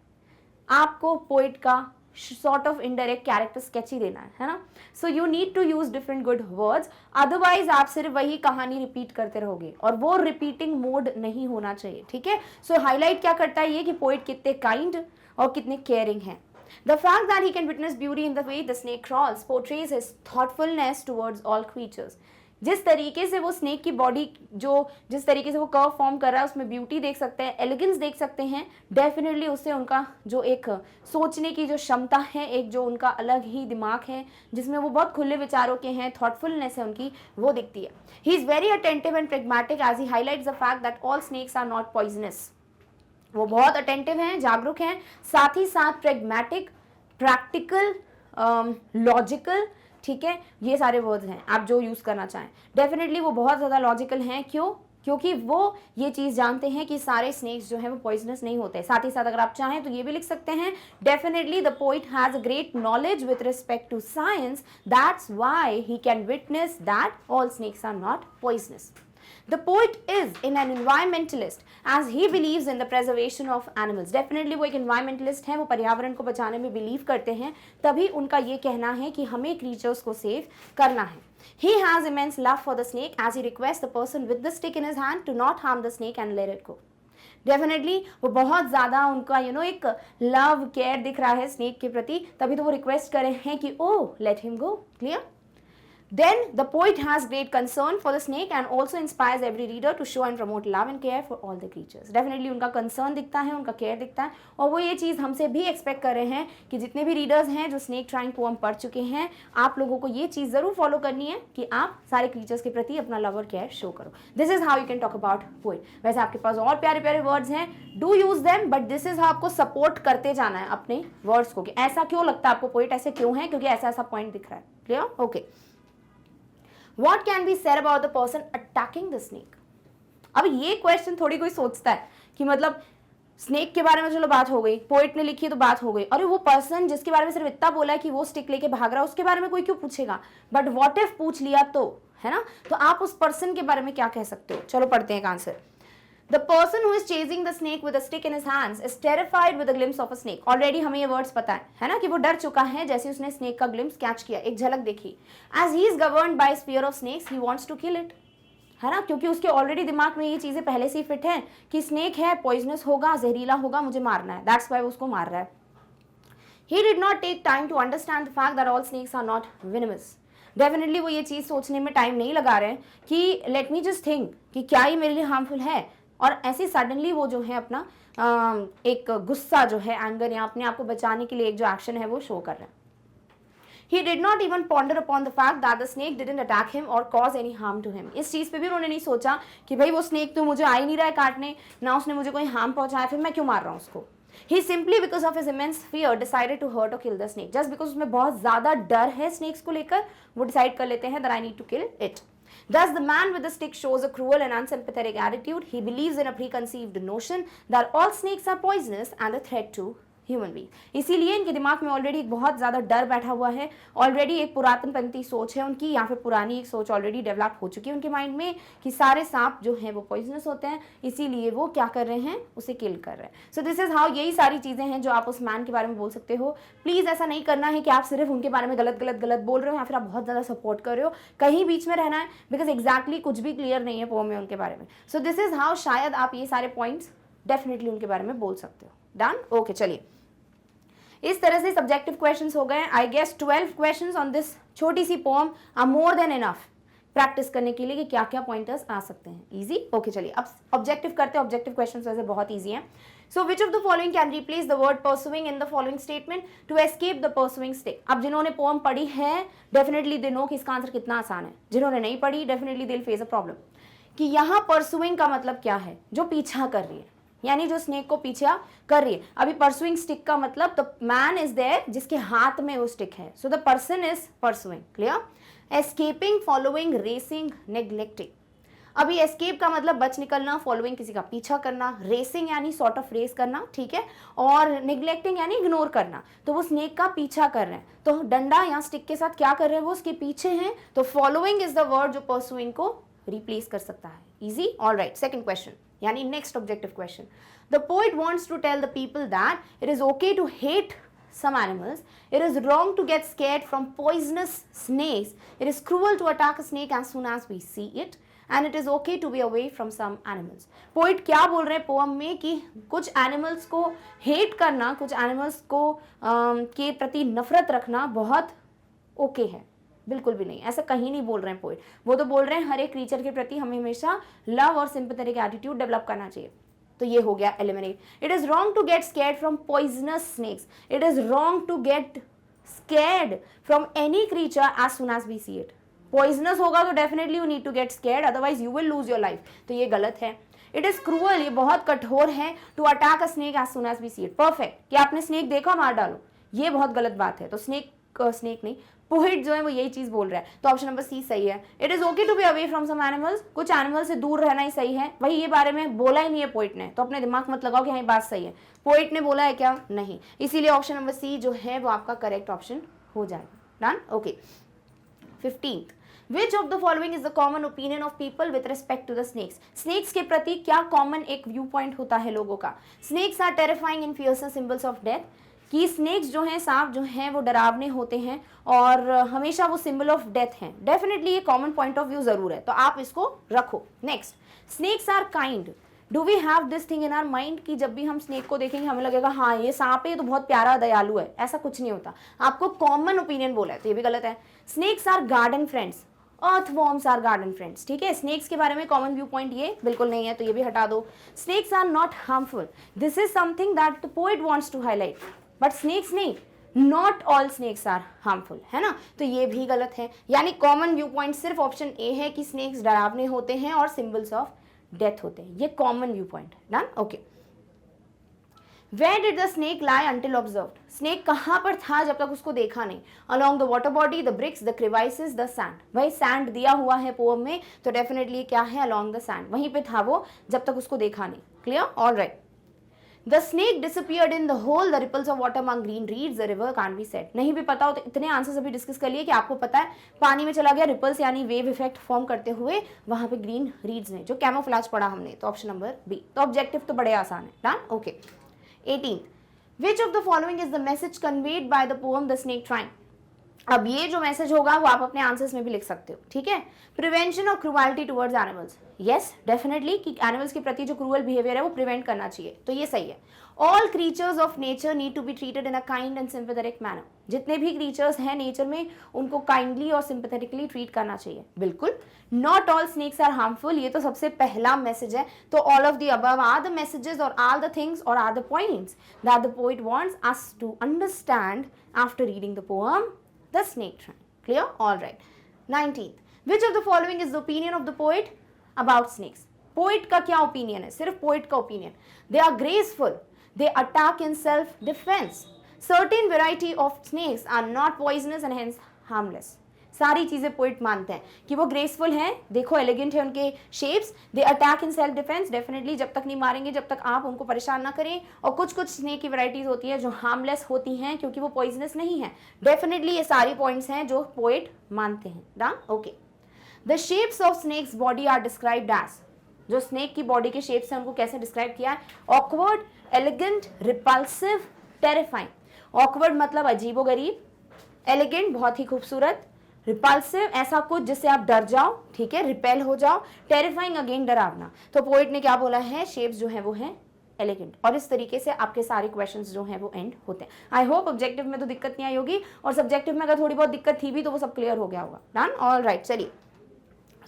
आपको पोएट का sort of indirect character sketch ही देना है ना। So you need to use different good words. Otherwise आप सिर्फ वही कहानी रिपीट करते रहोगे और वो रिपीटिंग मोड नहीं होना चाहिए, ठीक है। So highlight क्या करता है ये कि पोएट कितने काइंड और कितने केयरिंग हैं। The fact that he can witness beauty in the way the snake crawls portrays his thoughtfulness towards all creatures. जिस तरीके से वो स्नेक की बॉडी जिस तरीके से वो कर्व फॉर्म कर रहा है उसमें ब्यूटी देख सकते हैं, एलिगेंस देख सकते हैं, डेफिनेटली उससे उनका जो एक सोचने की जो क्षमता है, एक जो उनका अलग ही दिमाग है जिसमें वो बहुत खुले विचारों के हैं, थॉटफुलनेस है उनकी, वो दिखती है। He is very attentive and pragmatic as he highlights the fact that all snakes are not poisonous. वो बहुत अटेंटिव हैं, जागरूक हैं, साथ ही साथ प्रेगमेटिक, प्रैक्टिकल, लॉजिकल, ठीक है, ये सारे वर्ड्स हैं आप जो यूज़ करना चाहें। डेफिनेटली वो बहुत ज़्यादा लॉजिकल हैं, क्यों? क्योंकि वो ये चीज़ जानते हैं कि सारे स्नेक्स जो हैं वो पॉइजनस नहीं होते। साथ ही साथ अगर आप चाहें तो ये भी लिख सकते हैं, definitely the poet has a great knowledge with respect to science, that's why he can witness that all snakes are not poisonous. The poet is an environmentalist as he believes in the preservation of animals. Definitely वो एक environmentalist हैं, वो पर्यावरण को बचाने में believe करते हैं, तभी उनका ये कहना है कि हमें creatures को सेव करना है। He has immense love for the snake as he requests the person with the stick in his hand to not harm the snake and let it go. Definitely वो बहुत ज़्यादा उनका एक लव केयर दिख रहा है स्नेक के प्रति, तभी तो वो रिक्वेस्ट कर रहे हैं कि O let him go. Clear? Then the poet has great concern for the snake and also inspires every reader to show and promote love and care for all the creatures. Definitely उनका concern दिखता है, उनका care दिखता है, और वो ये चीज़ हमसे भी expect कर रहे हैं कि जितने भी readers हैं जो snake trying poem पढ़ चुके हैं, आप लोगों को ये चीज़ ज़रूर follow करनी है कि आप सारे creatures के प्रति अपना love और care show करो. This is how you can talk about poet. वैसे आपके पास और प्यारे प्यारे words हैं, do use them, but this is how आपको support करते जाना है अपने words को कि ऐसा क्यों लगता है आपको poet ऐसे क्यों है, क्योंकि ऐसा ऐसा point दिख रहा है. Clear? Okay. What can be said about the person attacking the snake? अब ये क्वेश्चन थोड़ी कोई सोचता है कि मतलब स्नेक के बारे में चलो बात हो गई, पोइट ने लिखी तो बात हो गई, अरे वो पर्सन जिसके बारे में सिर्फ इतना बोला है कि वो स्टिक लेके भाग रहा है उसके बारे में कोई क्यों पूछेगा, बट व्हाट इफ पूछ लिया तो, है ना, तो आप उस पर्सन के बारे में क्या कह सकते हो. चलो पढ़ते हैं एक answer. The person who is chasing the snake with a stick in his hands is terrified with a glimpse of a snake. Already हमें ये words पता है ना, कि वो डर चुका है जैसे उसने snake का glimpse कैच किया, एक झलक देखी. As he is governed by fear of snakes, he wants to kill it. है ना, क्योंकि उसके ऑलरेडी दिमाग में ये चीजें पहले से ही फिट है कि स्नेक है, पॉइजनस होगा, जहरीला होगा, मुझे मारना है. दैट्स वाई वो उसको मार रहा है. He did not take time to understand the fact that all snakes are not venomous. Definitely वो ये चीज़ सोचने में टाइम नहीं लगा रहे हैं कि लेट मी जस्ट थिंक कि क्या ये मेरे लिए हार्मफुल है, और ऐसे सडनली वो जो है अपना एक गुस्सा जो है, एंगर, या अपने आप को बचाने के लिए एक जो एक्शन है वो शो कर रहे हैं. He did not even ponder upon the fact that the snake didn't attack him or cause any harm to him. इस चीज़ पे भी उन्होंने नहीं सोचा कि भाई वो स्नेक तो मुझे आ ही नहीं रहा है काटने, ना उसने मुझे कोई हार्म पहुंचाया, फिर मैं क्यों मार रहा हूँ उसको. He simply because of his immense fear decided to hurt or kill the snake. Just because उसमें बहुत ज़्यादा डर है स्नेक्स को लेकर, वो डिसाइड कर लेते हैं that I need to kill it. Thus, the man with the stick shows a cruel and unsympathetic attitude. He believes in a preconceived notion that all snakes are poisonous and a threat to human being. इसीलिए इनके दिमाग में already बहुत ज़्यादा डर बैठा हुआ है, ऑलरेडी एक पुरातनपंथी सोच है उनकी, या फिर पुरानी एक सोच ऑलरेडी डेवलप हो चुकी है उनके माइंड में कि सारे सांप जो हैं वो पॉइजनस होते हैं, इसीलिए वो क्या कर रहे हैं, उसे किल कर रहे हैं. सो दिस इज हाउ, यही सारी चीज़ें हैं जो आप उस मैन के बारे में बोल सकते हो. प्लीज़ ऐसा नहीं करना है कि आप सिर्फ उनके बारे में गलत गलत गलत बोल रहे हो या फिर आप बहुत ज़्यादा सपोर्ट कर रहे हो, कहीं बीच में रहना है, बिकॉज एग्जैक्टली कुछ भी क्लियर नहीं है पोएम में उनके बारे में. सो दिस इज हाउ शायद आप ये सारे पॉइंट्स डेफिनेटली उनके बारे में बोल सकते हो. डन? ओके, चलिए इस तरह से सब्जेक्टिव क्वेश्चंस हो गए. I guess 12 questions on this छोटी सी poem are more than enough practice करने के लिए कि क्या क्या पॉइंटर्स आ सकते हैं. इजी? ओके, चलिए अब ऑब्जेक्टिव करते हैं. ऑब्जेक्टिव क्वेश्चंस वैसे बहुत इजी हैं. So which of the following can replace the word pursuing in the following statement to escape the pursuing stick. अब जिन्होंने पोएम पढ़ी है डेफिनेटली दे नो कि इसका आंसर कितना आसान है. जिन्होंने नहीं पढ़ी definitely they will face a problem कि यहाँ परसुइंग का मतलब क्या है, जो पीछा कर रही है, यानी जो स्नेक को पीछा कर रही है. अभी परसुइंग स्टिक का मतलब द मैन इज देयर जिसके हाथ में वो स्टिक है. So the person is pursuing. Clear? Escaping, following, racing, neglecting. अभी एस्केप का मतलब बच निकलना, फॉलोइंग किसी का पीछा करना, रेसिंग यानी सॉर्ट ऑफ रेस करना, ठीक है, और नेग्लेक्टिंग यानी इग्नोर करना. तो वो स्नेक का पीछा कर रहे हैं, तो डंडा या स्टिक के साथ क्या कर रहे हैं, वो उसके पीछे हैं. तो फॉलोइंग इज द वर्ड जो परसुइंग को रिप्लेस कर सकता है. Easy? All right. Second question यानी next objective question. The poet wants to tell the people that it is okay to hate some animals, it is wrong to get scared from poisonous snakes, it is cruel to attack a snake as soon as we see it, and it is okay to be away from some animals. Poet क्या बोल रहे हैं poem में कि कुछ animals को hate करना, कुछ एनिमल्स को के प्रति नफरत रखना बहुत ओके है. बिल्कुल भी नहीं, ऐसा कहीं नहीं बोल रहे हैं पोइट. वो तो बोल रहे हैं हर एक क्रीचर के प्रति हमें हमेशा लव और सिंपैथेटिक एटीट्यूड डेवलप करना चाहिए. तो ये हो गया eliminate. It is wrong to get scared from poisonous snakes. It is wrong to get scared from any creature as soon as we see it. Poisonous होगा तो definitely you need to get scared, otherwise you will lose your life. तो ये गलत है. It is cruel, ये बहुत कठोर है, to attack a snake as soon as we see it. Perfect, कि आपने स्नेक देखा मार डालो, ये बहुत गलत बात है. तो स्नेक नहीं, पोइट जो है वो यही चीज बोल रहा है. तो ऑप्शन नंबर सी सही है. It is okay to be away from some animals, कुछ एनिमल से दूर रहना ही सही है. वही ये बारे में बोला ही नहीं है पोइट ने, तो अपने दिमाग मत लगाओ कि हाँ बात सही है. पोइट ने बोला है क्या? नहीं. इसीलिए ऑप्शन नंबर सी जो है वो आपका करेक्ट ऑप्शन हो जाएगा. Done? Okay. 15th, Which of the following is the common opinion of people with respect to the snakes? Snakes के प्रति क्या common एक व्यू पॉइंट होता है लोगों का? Snakes are terrifying and fearsome symbols of death. कि स्नेक्स जो हैं, सांप जो हैं वो डरावने होते हैं और हमेशा वो सिंबल ऑफ डेथ हैं। डेफिनेटली ये कॉमन पॉइंट ऑफ व्यू जरूर है, तो आप इसको रखो। Next, snakes are kind. Do we have this thing in our mind कि जब भी हम स्नेक को देखेंगे हमें लगेगा हाँ ये सांप है, ये तो बहुत प्यारा दयालु है। ऐसा कुछ नहीं होता, आपको कॉमन ओपिनियन बोला है तो ये भी गलत है। Snakes are garden friends. Earthworms are garden friends. ठीक है, स्नेक्स के बारे में कॉमन व्यू पॉइंट ये बिल्कुल नहीं है, तो ये भी हटा दो। Snakes are not harmful. This is something that the poet wants to highlight, but snakes नहीं, not all snakes are harmful, है ना, तो ये भी गलत है। यानी कॉमन व्यू पॉइंट सिर्फ ऑप्शन ए है कि स्नेक्स डरावने होते हैं और सिंबल्स ऑफ डेथ होते हैं, ये common view point. Done, okay. Where did the snake lie until observed? Snake कहाँ पर था जब तक उसको देखा नहीं? Along the water body, the bricks, the crevices, the sand. भाई sand दिया हुआ है पोएम में, तो डेफिनेटली क्या है? Along the sand. वहीं पे था वो जब तक उसको देखा नहीं। Clear? All right. The snake disappeared in the hole. The ripples of water among green reeds. The river can't be said. नहीं भी पता हो तो इतने आंसर्स अभी डिस्कस कर लिए कि आपको पता है पानी में चला गया, रिपल्स यानी वेव इफेक्ट फॉर्म करते हुए वहां पे ग्रीन रीड्स ने, जो कैमोफ्लेज पढ़ा हमने, तो ऑप्शन नंबर बी। तो ऑब्जेक्टिव तो बड़े आसान है। Done, okay. 18th, which of the following is the message conveyed by the poem The Snake Trying? अब ये जो मैसेज होगा वो आप अपने आंसर्स में भी लिख सकते हो। ठीक है, prevention of cruelty towards animals. Yes, definitely कि एनिमल्स के प्रति जो क्रूअल बिहेवियर है वो प्रिवेंट करना चाहिए, तो ये सही है। All creatures of nature need to be treated in a kind and sympathetic manner. जितने भी क्रीचर्स हैं नेचर में उनको काइंडली और सिंपैथेटिकली ट्रीट करना चाहिए, बिल्कुल। Not all snakes are harmful, ये तो सबसे पहला मैसेज है। तो all of the above are the messages और आर द थिंग्स और are the points that the poet wants us to understand after reading the poem The Snake Trying. Clear? All right. 19th. Which of the following is the opinion of the poet about snakes? Poet का क्या opinion है? सिर्फ poet का opinion. They are graceful. They attack in self-defense. Certain variety of snakes are not poisonous and hence harmless. सारी चीजें poet मानते हैं कि वो ग्रेसफुल हैं, देखो एलिगेंट है उनके shapes, they attack in self defence. Definitely जब तक नहीं मारेंगे जब तक आप उनको परेशान ना करें। और कुछ कुछ स्नेक की वैरायटीज होती है जो हार्मलेस होती हैं क्योंकि वो पॉइजनस नहीं है। डेफिनेटली ये सारी पॉइंट्स हैं जो पोइट मानते हैं। Done, okay. The shapes of snakes body are described as, जो स्नेक की बॉडी के शेप्स हैं उनको कैसे डिस्क्राइब किया है? Awkward, elegant, repulsive, terrifying. Awkward मतलब अजीबोगरीब, एलिगेंट बहुत ही खूबसूरत, रिपल्सिव ऐसा कुछ जिससे आप डर जाओ, ठीक है, रिपेल हो जाओ, टेरिफाइंग अगेन डरावना। तो पोइट ने क्या बोला है? शेप्स जो है वो है एलिगेंट। और इस तरीके से आपके सारे क्वेश्चंस जो हैं वो एंड होते हैं। आई होप ऑब्जेक्टिव में तो दिक्कत नहीं आई होगी, और सब्जेक्टिव में अगर थोड़ी बहुत दिक्कत थी भी तो वो सब क्लियर हो गया होगा। डन, ऑल राइट, चलिए।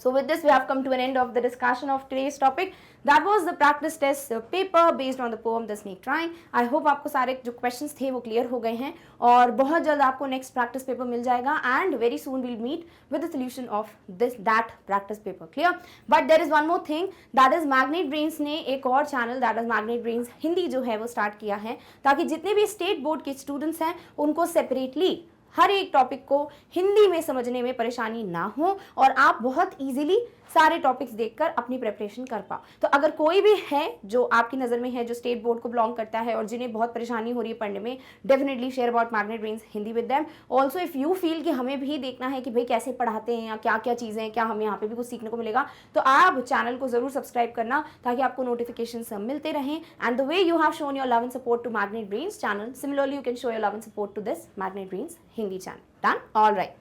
So with this we have come to an end of the discussion of today's topic. That was the practice test paper based on the poem The Snake Trying. I hope आपको सारे जो questions थे वो clear हो गए हैं, और बहुत जल्द आपको next practice paper मिल जाएगा, and very soon we'll meet with the solution of that practice paper. Clear? But there is one more thing, that is Magnet Brains ने एक और channel that is Magnet Brains Hindi जो है वो start किया है, ताकि जितने भी state board के students हैं उनको separately हर एक टॉपिक को हिंदी में समझने में परेशानी ना हो और आप बहुत इजीली सारे टॉपिक्स देखकर अपनी प्रिपरेशन कर पाओ। तो अगर कोई भी है जो आपकी नज़र में है जो स्टेट बोर्ड को बिलोंग करता है और जिन्हें बहुत परेशानी हो रही है पढ़ने में, definitely share about magnet brains Hindi with them. Also if you feel कि हमें भी देखना है कि भाई कैसे पढ़ाते हैं या क्या क्या चीज़ें हैं, क्या हमें यहाँ पे भी कुछ सीखने को मिलेगा, तो आप चैनल को ज़रूर सब्सक्राइब करना ताकि आपको नोटिफिकेशन सब मिलते रहें। And the way you have shown your love and support to magnet brains channel, similarly you can show your love and support to this magnet brains Hindi channel. Done? All right.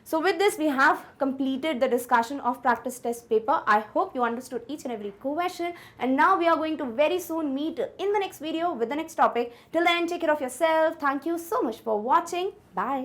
So with this we have completed the discussion of practice test paper. I hope you understood each and every question, and now we are going to very soon meet in the next video with the next topic. Till then, take care of yourself. Thank you so much for watching. Bye.